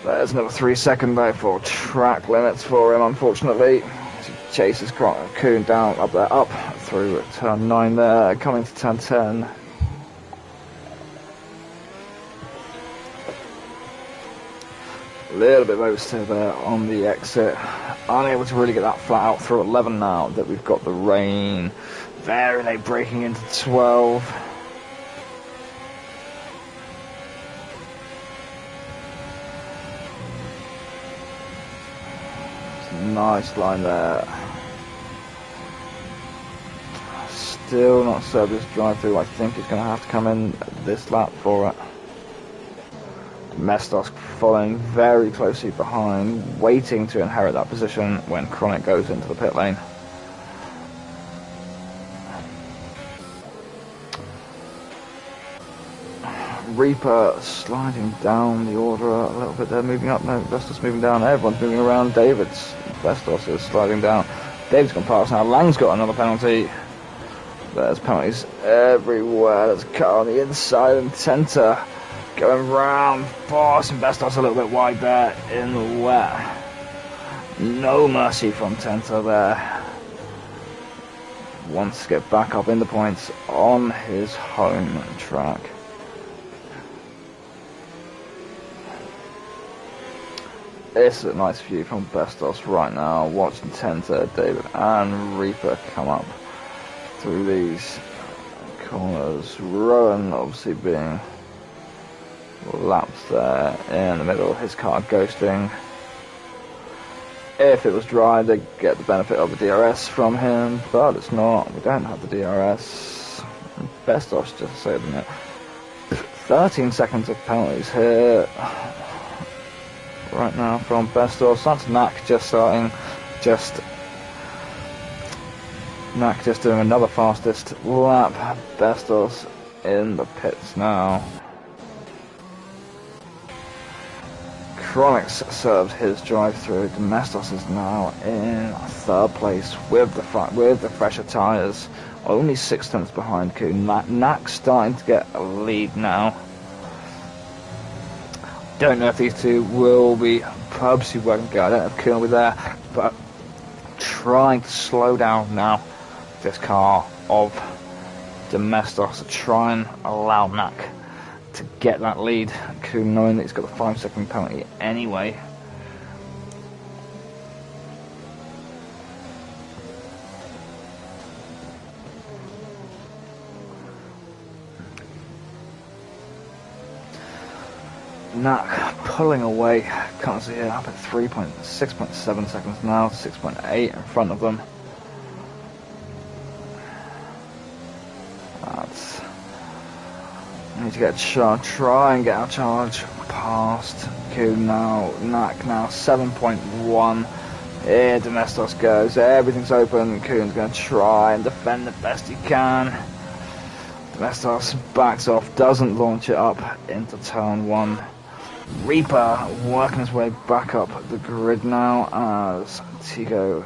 There's another 3-second though for track limits for him, unfortunately. Chases Kuhn down, up there, up through turn 9 there, coming to turn 10. A little bit of oversteer there on the exit. Unable to really get that flat out through 11 now that we've got the rain. Very late breaking into 12. Nice line there. Still not served this drive-through. I think he's going to have to come in this lap for it. Mestos following very closely behind, waiting to inherit that position when Kronik goes into the pit lane. Reaper sliding down the order a little bit there, moving up. No, Bestos moving down. Everyone's moving around. Bestos is sliding down. David's gone past now. Lang's got another penalty. There's penalties everywhere. There's a car on the inside and Tenta going round. Boss and Bestos a little bit wide there in the wet. No mercy from Tenta there. Wants to get back up in the points on his home track. It's a nice view from Bestos right now, watching Tenta, David and Reaper come up through these corners. Rowan obviously being lapped there in the middle, his car ghosting. If it was dry, they'd get the benefit of the DRS from him, but it's not. We don't have the DRS. Bestos just saving it. 13 seconds of penalties here right now from Bestos. That's Knack just starting, Knack just doing another fastest lap. Bestos in the pits now. Kronik served his drive-through. Domestos is now in third place with the fresher tyres, only 6 tenths behind Kuhn. Knack starting to get a lead now. Don't know if these two will be purposely working together. I don't know if Kuhn will be there, but trying to slow down now this car of Domestos to try and allow Knack to get that lead. Kuhn knowing that he's got the 5-second penalty anyway. Knack pulling away. Can't see it, up at 6.7 seconds now, 6.8 in front of them. That's... Need to get a charge, try and get our charge past Kuhn now. Knack now 7.1. Here Domestos goes, everything's open. Kuhn's going to try and defend the best he can. Domestos backs off, doesn't launch it up into turn 1. Reaper working his way back up the grid now as Tigo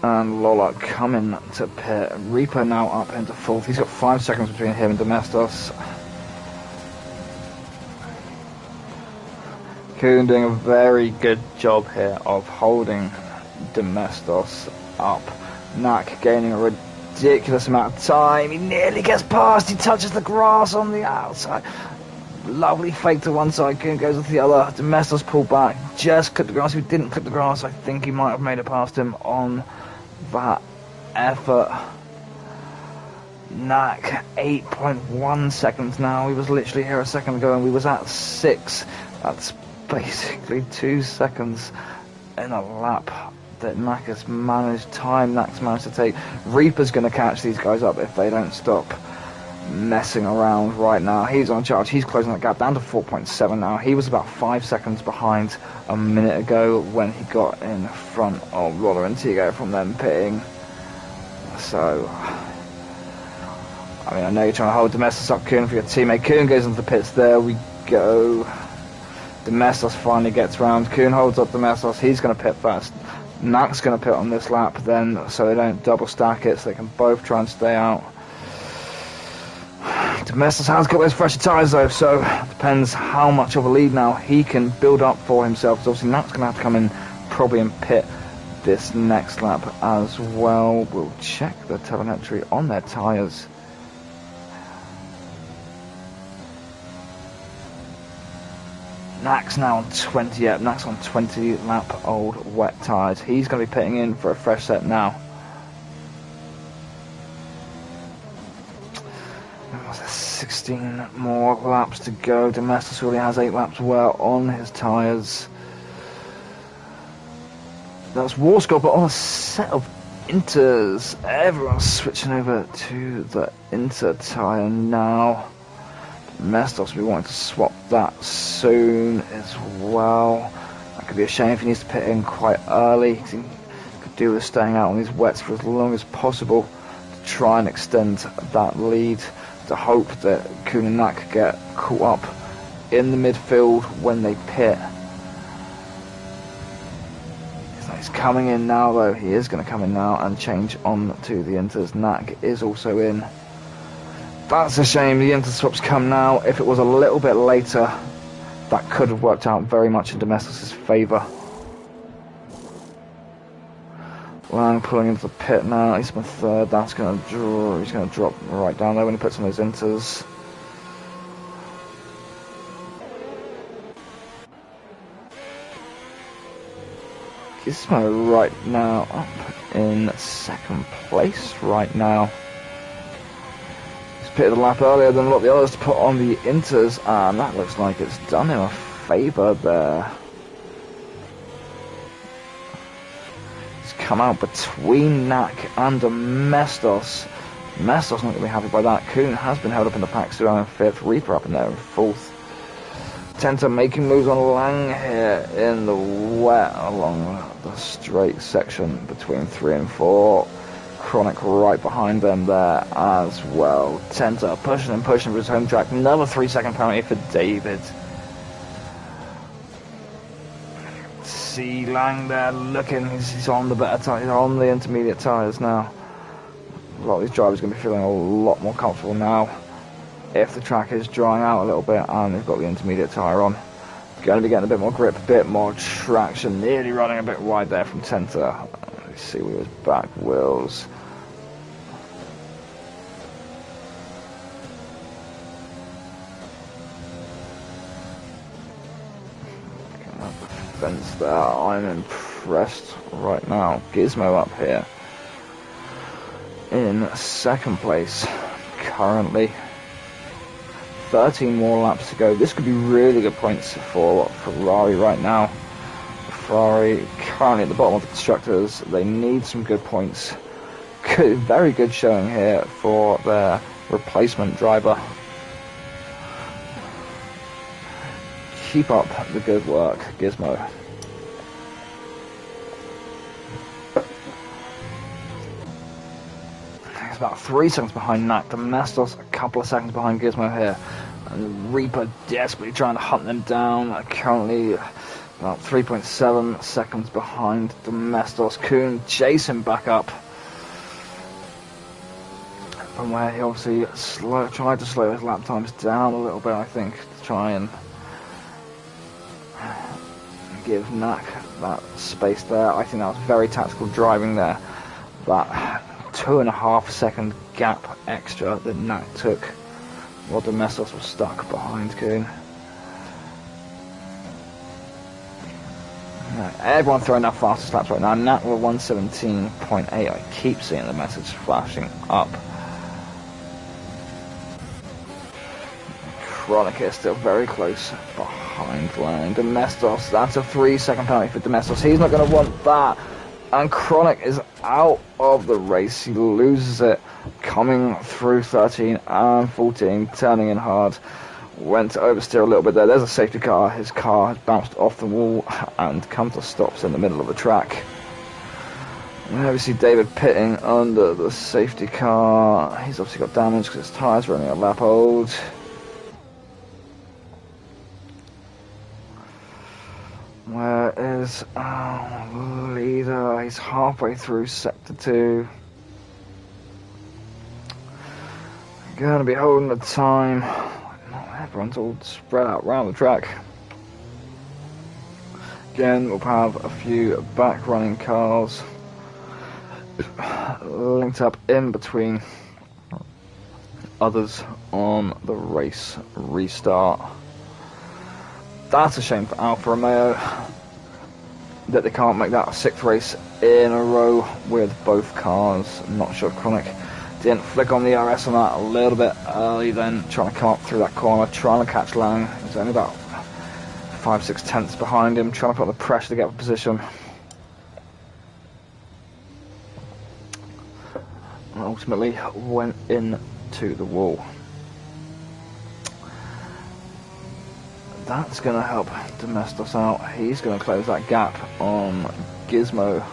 and Lola come in to pit. Reaper now up into 4th. He's got 5 seconds between him and Domestos. Kuhn doing a very good job here of holding Domestos up. Knack gaining a ridiculous amount of time. He nearly gets past. He touches the grass on the outside. Lovely fake to one side. Kuhn goes to the other. Domestos pulled back. Just clipped the grass. If he didn't clip the grass, I think he might have made it past him on that effort. Knack 8.1 seconds now. He was literally here a second ago and we was at 6. That's basically 2 seconds in a lap that Knack has managed to take. Reaper's going to catch these guys up if they don't stop messing around right now. He's on charge. He's closing that gap down to 4.7 now. He was about 5 seconds behind a minute ago when he got in front of Roller and Tigo from them pitting. So, I mean, I know you're trying to hold Domestos up, Kuhn, for your teammate. Kuhn goes into the pits. There we go. Domestos finally gets round. Kuhn holds up Domestos. He's going to pit first. Knack's going to pit on this lap then, so they don't double stack it, so they can both try and stay out. Domestos has got those fresher tyres though, so it depends how much of a lead now he can build up for himself. So obviously Knack's going to have to come in probably and pit this next lap as well. We'll check the telemetry on their tyres. Knack's now on 20, yeah, Knack's on 20 lap old wet tyres. He's going to be pitting in for a fresh set now. There's 16 more laps to go. Domestos already has 8 laps wear on his tyres. That's WaR-Skorpa on a set of inters. Everyone's switching over to the inter tyre now. Domestos will be wanting to swap that soon as well. That could be a shame if he needs to pit in quite early. He could do with staying out on these wets for as long as possible to try and extend that lead, to hope that Kuhn and Knack get caught up in the midfield when they pit. He's coming in now though. He is going to come in now and change on to the inters. Knack is also in. That's a shame, the interswaps come now. If it was a little bit later, that could have worked out very much in Domestos' favour. Lang pulling into the pit now, he's my third, that's going to draw, he's going to drop right down there when he puts on his inters. Gizmo right now up in second place right now. Pitted a lap earlier than a lot of the others to put on the inters, and that looks like it's done him a favour there. He's come out between Knack and Domestos. Domestos not going to be happy by that. Kuhn has been held up in the pack, still in 5th. Reaper up in there in 4th. Tenta making moves on Lang here in the wet along the straight section between 3 and 4. Chronic right behind them there as well. Tenta pushing and pushing for his home track. Another 3-second penalty for David. See Lang there looking. He's on the better tyres. He's on the intermediate tyres now. A lot of these drivers are going to be feeling a lot more comfortable now if the track is drying out a little bit and they've got the intermediate tyre on. Going to be getting a bit more grip, a bit more traction. Nearly running a bit wide there from Tenta. Let's see with his back wheels. Fence there. I'm impressed right now. Gizmo up here in second place currently. 13 more laps to go. This could be really good points for Ferrari right now. Ferrari currently at the bottom of the constructors. They need some good points. Very good showing here for their replacement driver. Keep up the good work, Gizmo. It's about 3 seconds behind Knack. Domestos a couple of seconds behind Gizmo here. And Reaper desperately trying to hunt them down. Currently about 3.7 seconds behind Domestos. Kuhn chasing back up from where he obviously tried to slow his lap times down a little bit, I think, to try and give Knack that space there. I think that was very tactical driving there. That 2.5 second gap extra that Knack took while Domestos was stuck behind Kuhn. Everyone throwing their fastest laps right now. Knack with 117.8. I keep seeing the message flashing up. KRONIK is still very close behind Lane. Domestos, that's a 3 second penalty for Domestos. He's not going to want that. And KRONIK is out of the race. He loses it. Coming through 13 and 14, turning in hard. Went to oversteer a little bit there. There's a safety car. His car has bounced off the wall and come to stops in the middle of the track. And there we see David pitting under the safety car. He's obviously got damage because his tyres are only a lap old. Where is our leader? He's halfway through sector 2. Gonna be holding the time. Everyone's all spread out around the track. Again, we'll have a few back running cars linked up in between others on the race restart. That's a shame for Alfa Romeo that they can't make that a 6th race in a row with both cars. I'm not sure if KRONIK didn't flick on the RS on that a little bit early then, trying to come up through that corner, trying to catch Lang. He's only about 5-6 tenths behind him, trying to put the pressure to get a position. And ultimately went into the wall. That's going to help Domestos out. He's going to close that gap on Gizmo.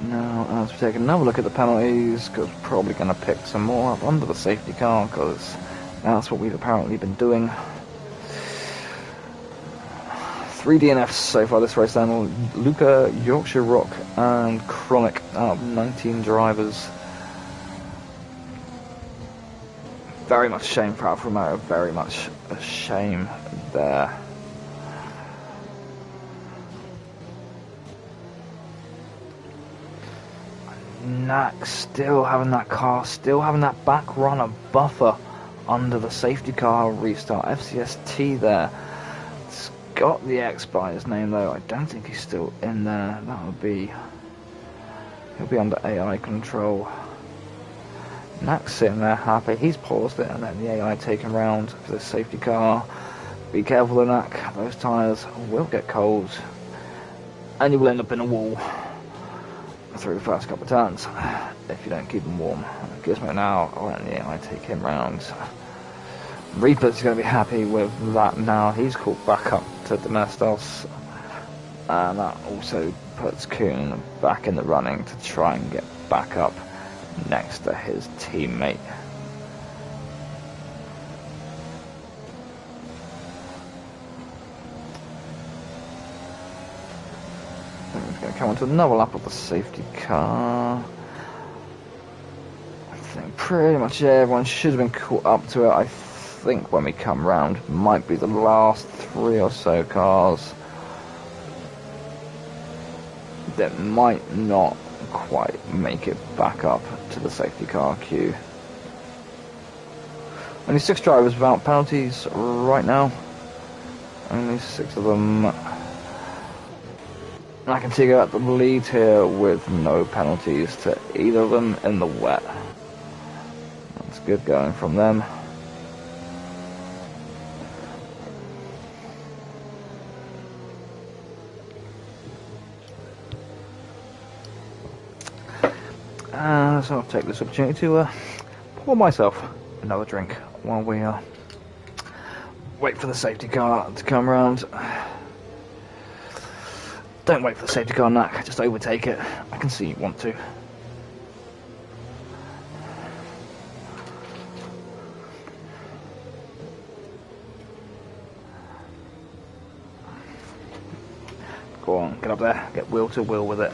Now, as we take another look at the penalties, because we're probably going to pick some more up under the safety car, because that's what we've apparently been doing. 3 DNFs so far this race then. Luca, YorkshireRock and KRONIK out of 19 drivers. Very much a shame for Alfa Romeo, very much a shame there. Knack still having that car, still having that back runner buffer under the safety car restart. FCST there. It's got the X by his name though. I don't think he's still in there. That would be... he'll be under AI control. Knack's sitting there happy. He's paused it and let the AI take him round for the safety car. Be careful of Knack. Those tyres will get cold. And you will end up in a wall through the first couple of turns if you don't keep them warm. Gizmo now, I'll let the AI take him round. Reaper's going to be happy with that now. He's caught back up to Domestos. And that also puts Kuhn back in the running to try and get back up next to his teammate. He's going to come onto another lap of the safety car. I think pretty much everyone should have been caught up to it. I think when we come round, might be the last 3 or so cars that might not quite make it back up to the safety car queue. Only 6 drivers without penalties right now. Only 6 of them. I can take out the lead here with no penalties to either of them in the wet. good going from them. So I'll take this opportunity to pour myself another drink while we wait for the safety car to come around. Don't wait for the safety car, Knack, just overtake it. I can see you want to. Go on, get up there, get wheel to wheel with it.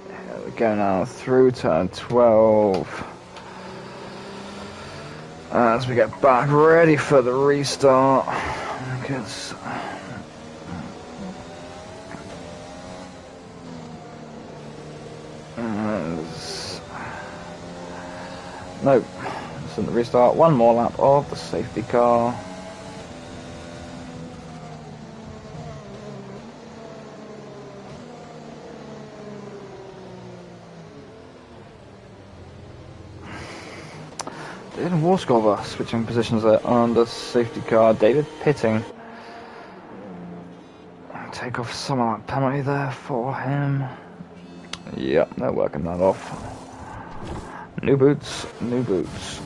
There we go now, through turn 12. As we get back ready for the restart. Because nope, this isn't the restart. One more lap of the safety car. David WaR-Skorpa switching positions there on the safety car. David pitting. Take off some of that penalty there for him. Yep, they're working that off. New boots, new boots.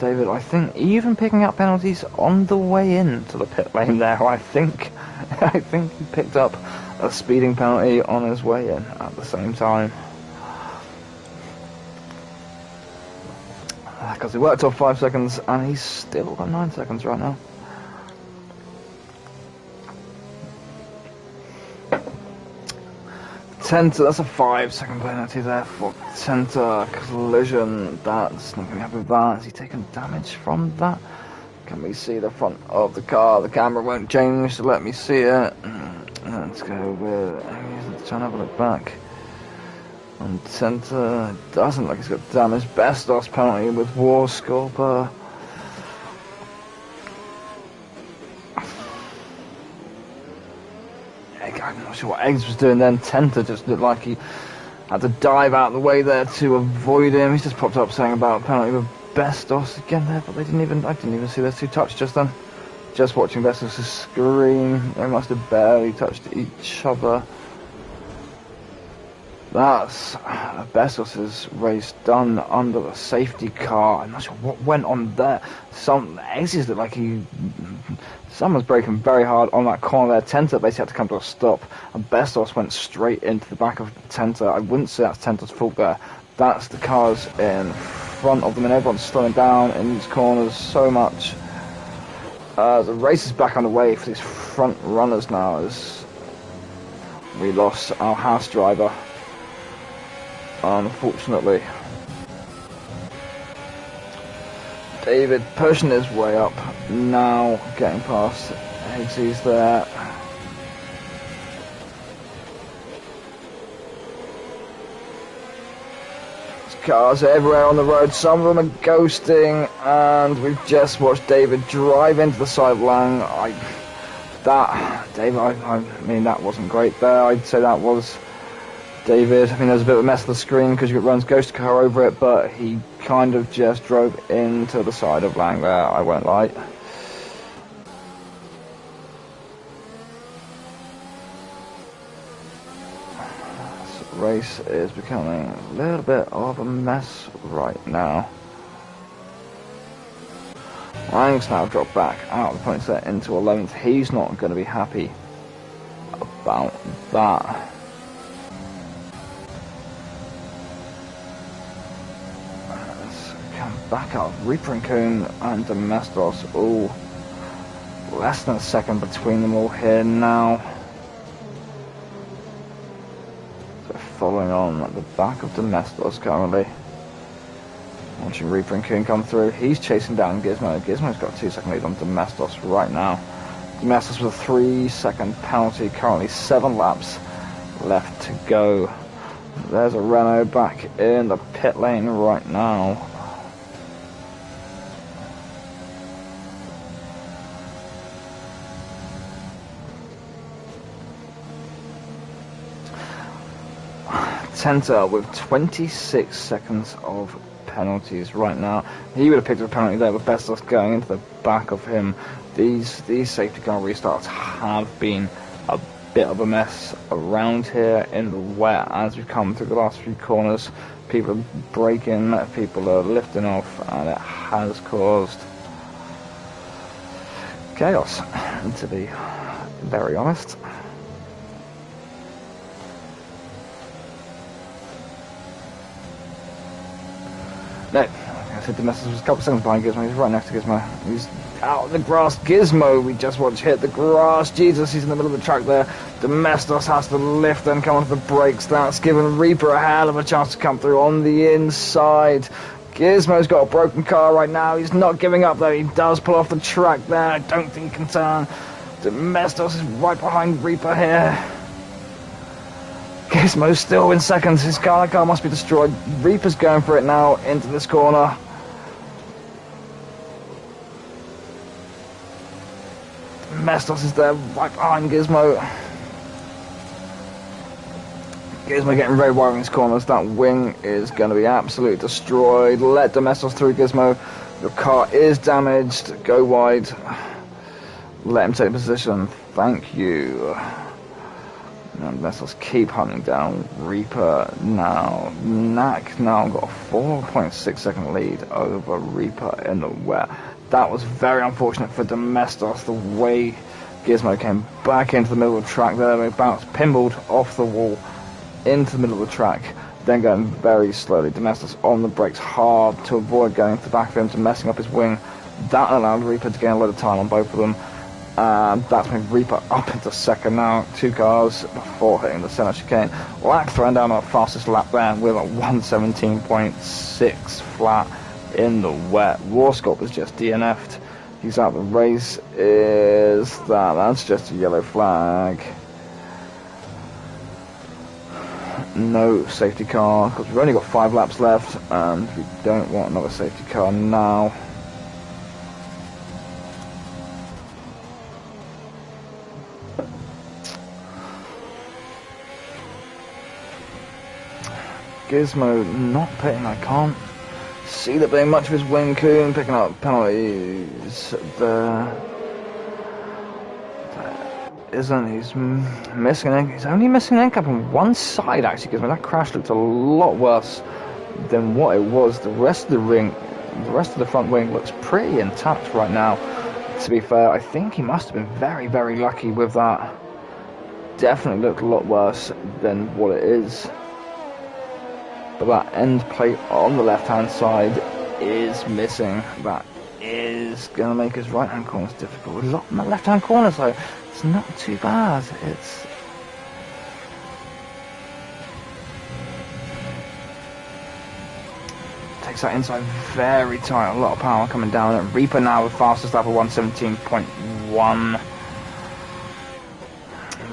David, I think, even picking up penalties on the way in to the pit lane there. I think he picked up a speeding penalty on his way in at the same time. Because he worked off 5 seconds and he's still got 9 seconds right now. Tenta, that's a 5-second penalty there for Tenta. Collision, that's not going to be happy with that. Has he taken damage from that? Can we see the front of the car? The camera won't change, so let me see it. Let's go with, let's try and have a look back. And Tenta doesn't look like he's got damage. Bestos penalty with WaR-Skorpa. I'm not sure what Xz was doing then. Tenta just looked like he had to dive out of the way there to avoid him. He's just popped up saying about penalty with Bestos again there, but I didn't even see those two touch just then. Just watching Bestos' screen. They must have barely touched each other. That's Bestos' race done under the safety car. I'm not sure what went on there. Xz looked like someone's braking very hard on that corner there. Tenta basically had to come to a stop, and Bestos went straight into the back of Tenta. I wouldn't say that's Tenta's fault there. That's the cars in front of them, and everyone's slowing down in these corners so much. The race is back underway for these front runners now, as we lost our house driver, unfortunately. David pushing his way up now, getting past Xz there. There's cars everywhere on the road, some of them are ghosting, and we've just watched David drive into the side lane. I mean, that wasn't great there. I'd say that was David. I mean, there's a bit of a mess of the screen because you've got Run's ghost car over it, but he kind of just drove into the side of Lang there, I won't lie. This race is becoming a little bit of a mess right now. Lang's now dropped back out of the point set into 11th. He's not going to be happy about that. Back out, ReaperX and Domestos. Oh, less than a second between them all here now. So following on at the back of Domestos currently. Watching ReaperX come through. He's chasing down Gizmo. Gizmo's got a 2-second lead on Domestos right now. Domestos with a 3-second penalty. Currently 7 laps left to go. There's a Renault back in the pit lane right now. Tenta with 26 seconds of penalties right now. He would have picked up a penalty there with Bestos going into the back of him. These safety car restarts have been a bit of a mess around here in the wet as we come through the last few corners. People are braking, people are lifting off, and it has caused chaos, to be very honest. No, I said the message was a couple seconds behind Gizmo. He's right next to Gizmo. He's out of the grass. Gizmo, we just watched hit the grass. Jesus, he's in the middle of the track there. Domestos has to lift and come onto the brakes. That's giving Reaper a hell of a chance to come through on the inside. Gizmo's got a broken car right now. He's not giving up though. He does pull off the track there. I don't think he can turn. Domestos is right behind Reaper here. Gizmo's still in seconds. His car must be destroyed. Reaper's going for it now into this corner. Mestos is there right behind Gizmo. Gizmo getting very wide in his corners. That wing is going to be absolutely destroyed. Let Domestos through, Gizmo. Your car is damaged. Go wide. Let him take position. Thank you. And Domestos keep hunting down Reaper now. Knack now got a 4.6 second lead over Reaper in the wet. That was very unfortunate for Domestos, the way Gizmo came back into the middle of the track there. They bounced, pinballed off the wall into the middle of the track, then going very slowly. Domestos on the brakes hard to avoid going to the back of him, to messing up his wing. That allowed Reaper to gain a lot of time on both of them. That's made Reaper up into second now, 2 cars before hitting the center chicane. Lack throwing down our fastest lap there with a 117.6 flat in the wet. WaR-Skorpa is just DNF'd. He's out of the race. That's just a yellow flag. No safety car, because we've only got 5 laps left, and we don't want another safety car now. Gizmo not pitting. I can't see there being much of his wing. Coon picking up penalties there. Isn't he's missing an he's only missing an end cap on one side actually. Gizmo, that crash looked a lot worse than what it was. The rest of the ring, the rest of the front wing looks pretty intact right now. To be fair, I think he must have been very, very lucky with that. Definitely looked a lot worse than what it is. But that end plate on the left hand side is missing. That is going to make his right hand corners difficult. A lot in that left hand corner, so it's not too bad. It's takes that inside very tight. A lot of power coming down. And Reaper now with fastest lap of 117.1.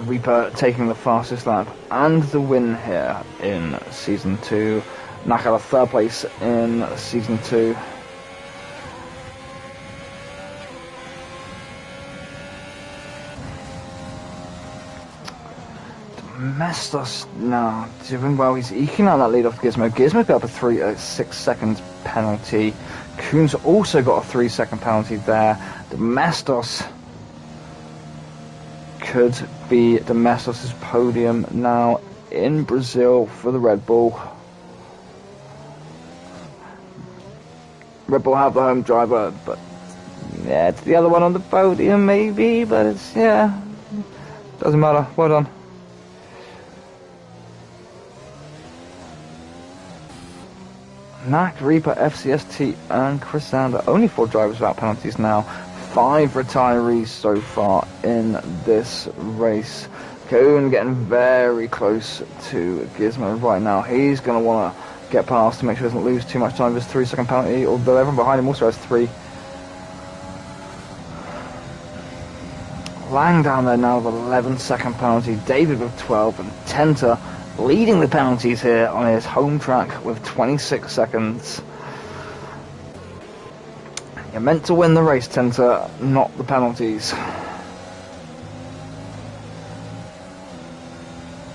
Reaper taking the fastest lap and the win here in Season 2. Knack out of 3rd place in Season 2. Domestos now doing well. He's eking out that lead off Gizmo. Gizmo got up a 6 seconds penalty. Coon's also got a 3 second penalty there. Domestos could be Domestos' podium now in Brazil for the Red Bull. Red Bull have the home driver, but yeah, it's the other one on the podium maybe, but it's, yeah, doesn't matter. Well done. Knack, Reaper, FCST and Chris Zander. Only 4 drivers without penalties now. 5 retirees so far in this race. Coon getting very close to Gizmo right now. He's going to want to get past to make sure he doesn't lose too much time with his 3 second penalty, although everyone behind him also has 3. Lang down there now with 11 second penalty. David with 12 and Tenta leading the penalties here on his home track with 26 seconds. You're meant to win the race, Tenta, not the penalties.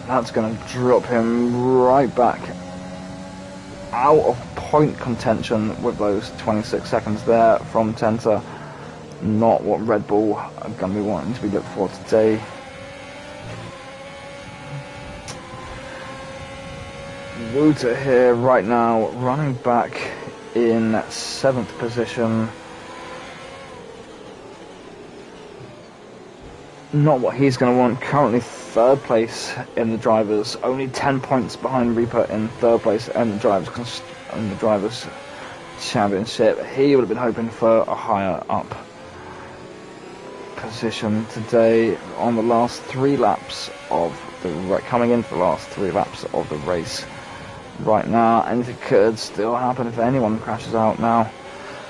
That's going to drop him right back out of point contention with those 26 seconds there from Tenta. Not what Red Bull are going to be wanting to be looked for today. Wouter here right now, running back in 7th position. Not what he's going to want. Currently 3rd place in the drivers, only 10 points behind Reaper in 3rd place in the drivers championship. He would have been hoping for a higher up position today on the last 3 laps of the coming into the last 3 laps of the race. Right now, anything could still happen if anyone crashes out now.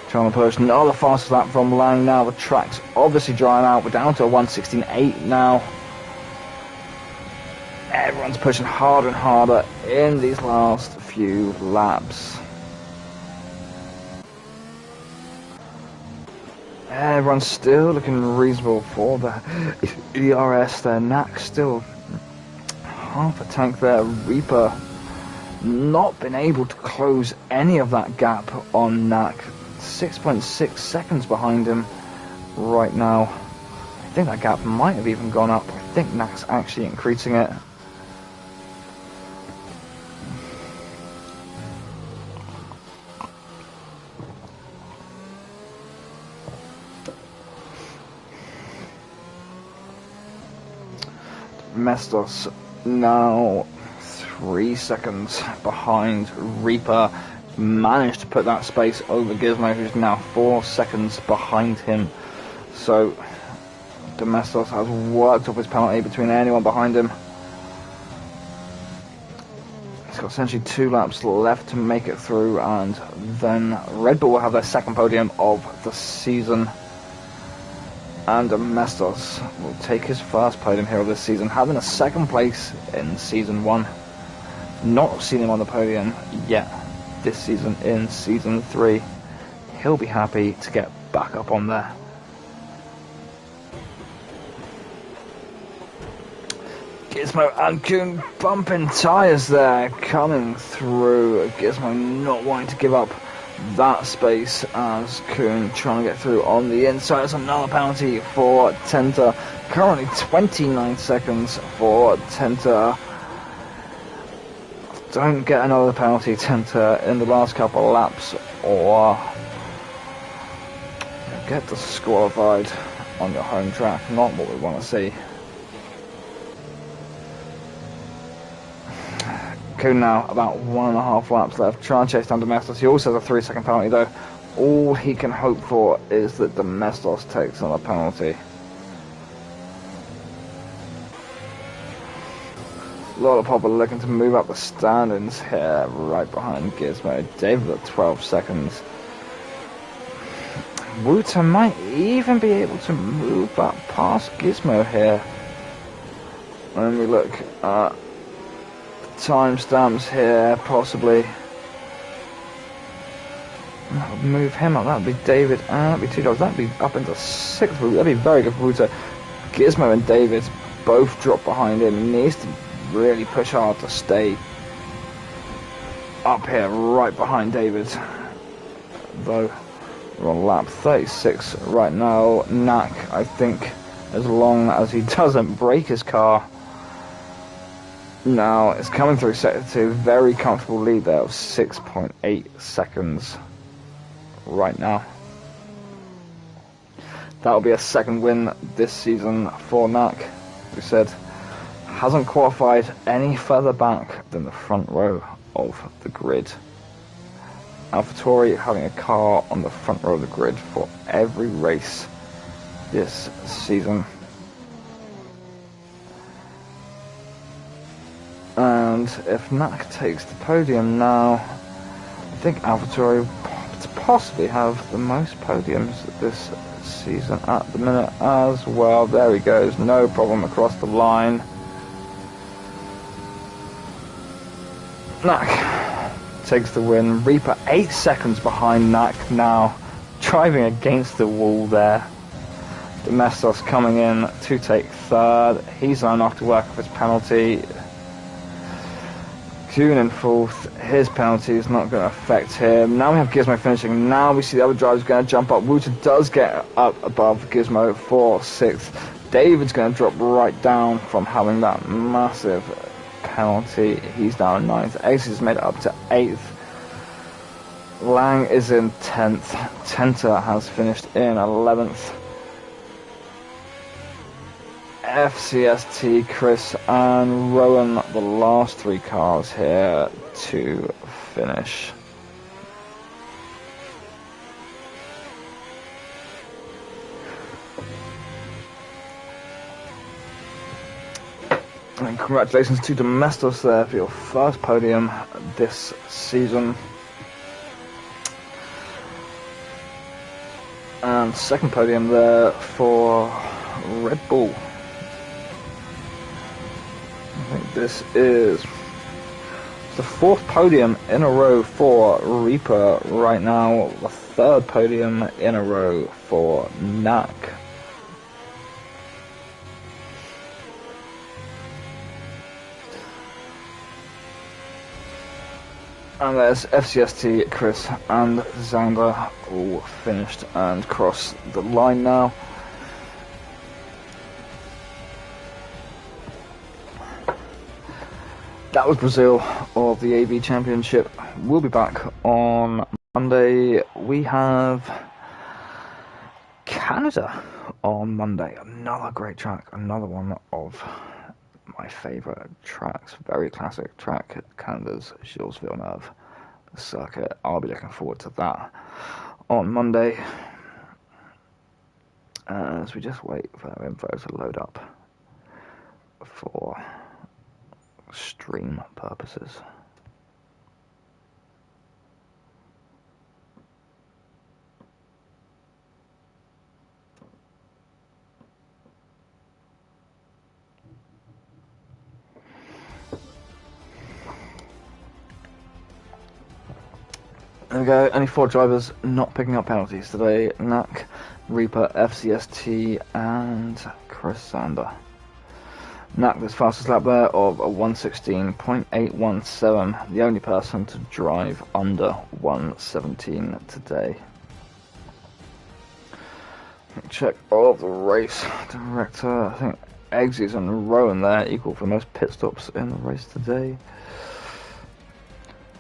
Trying to push another fastest lap from Lang now. The track's obviously drying out. We're down to a 1:16.8 now. Everyone's pushing harder and harder in these last few laps. Everyone's still looking reasonable for the ERS there. Knack still half a tank there. Reaper not been able to close any of that gap on Knack. 6.6 seconds behind him right now. I think that gap might have even gone up. I think Knack's actually increasing it. Mestos now 3 seconds behind Reaper. Managed to put that space over Gizmo, who's now 4 seconds behind him. So Domestos has worked off his penalty between anyone behind him. He's got essentially 2 laps left to make it through, and then Red Bull will have their 2nd podium of the season. And Domestos will take his 1st podium here of this season, having a 2nd place in Season 1. Not seen him on the podium yet this season in Season 3. He'll be happy to get back up on there. Gizmo and Kuhn bumping tyres there, coming through. Gizmo not wanting to give up that space as Kuhn trying to get through on the inside. It's another penalty for Tenta. Currently 29 seconds for Tenta. Don't get another penalty, Tenta, in the last couple of laps, or get disqualified on your home track. Not what we want to see. Kuhn now about 1.5 laps left. Try and chase down Domestos. He also has a 3-second penalty though. All he can hope for is that Domestos takes on a penalty. Lollopuppa looking to move up the standings here, right behind Gizmo. David at 12 seconds. Wouter might even be able to move up past Gizmo here. When we look at timestamps here, possibly. That would move him up. That would be David. That would be 2 dogs. That would be up into 6th. That would be very good for Wouter. Gizmo and David both drop behind him. He needs to really push hard to stay up here right behind David, though we're on lap 36 right now. Knack, I think, as long as he doesn't break his car now, it's coming through sector 2. Very comfortable lead there of 6.8 seconds right now. That'll be a 2nd win this season for Knack. We said hasn't qualified any further back than the front row of the grid. AlphaTauri having a car on the front row of the grid for every race this season. And if Knack takes the podium now, I think AlphaTauri possibly have the most podiums this season at the minute as well. There he goes, no problem across the line. Knack takes the win. Reaper 8 seconds behind Knack now, driving against the wall there. Domestos coming in to take 3rd. He's not enough to work with his penalty. Kuhn in fourth. His penalty is not going to affect him. Now we have Gizmo finishing. Now we see the other drivers going to jump up. Wouter does get up above Gizmo for sixth. David's going to drop right down from having that massive penalty. He's down in ninth. Ace has made it up to eighth. Lang is in 10th. Tenta has finished in 11th. FCST, Chris and Rowan, the last three cars here to finish. And congratulations to Domestos there for your first podium this season. And second podium there for Red Bull. I think this is the fourth podium in a row for Reaper right now. The third podium in a row for Knack. And there's FCST, Chris and Xander all finished and crossed the line now. That was Brazil of the AV Championship. We'll be back on Monday. We have Canada on Monday. Another great track, another one of my favourite tracks. Very classic track, Canada's Gilles Villeneuve circuit. I'll be looking forward to that on Monday as we just wait for our info to load up for stream purposes. There we go, only 4 drivers not picking up penalties today. Knack, Reaper, FCST and Chris Xander. Knack, this fastest lap there of a 1:16.817, the only person to drive under 1:17 today. Check all of the race director. I think Xz and Rowan there equal for most pit stops in the race today.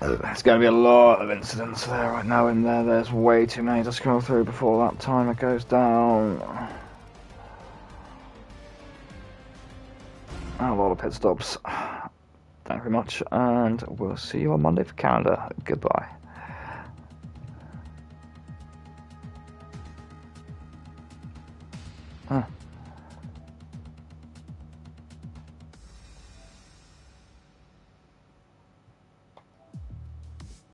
There's going to be a lot of incidents there right now in there. There's way too many to scroll through before that timer goes down. A lot of pit stops. Thank you very much, and we'll see you on Monday for Canada. Goodbye. Huh.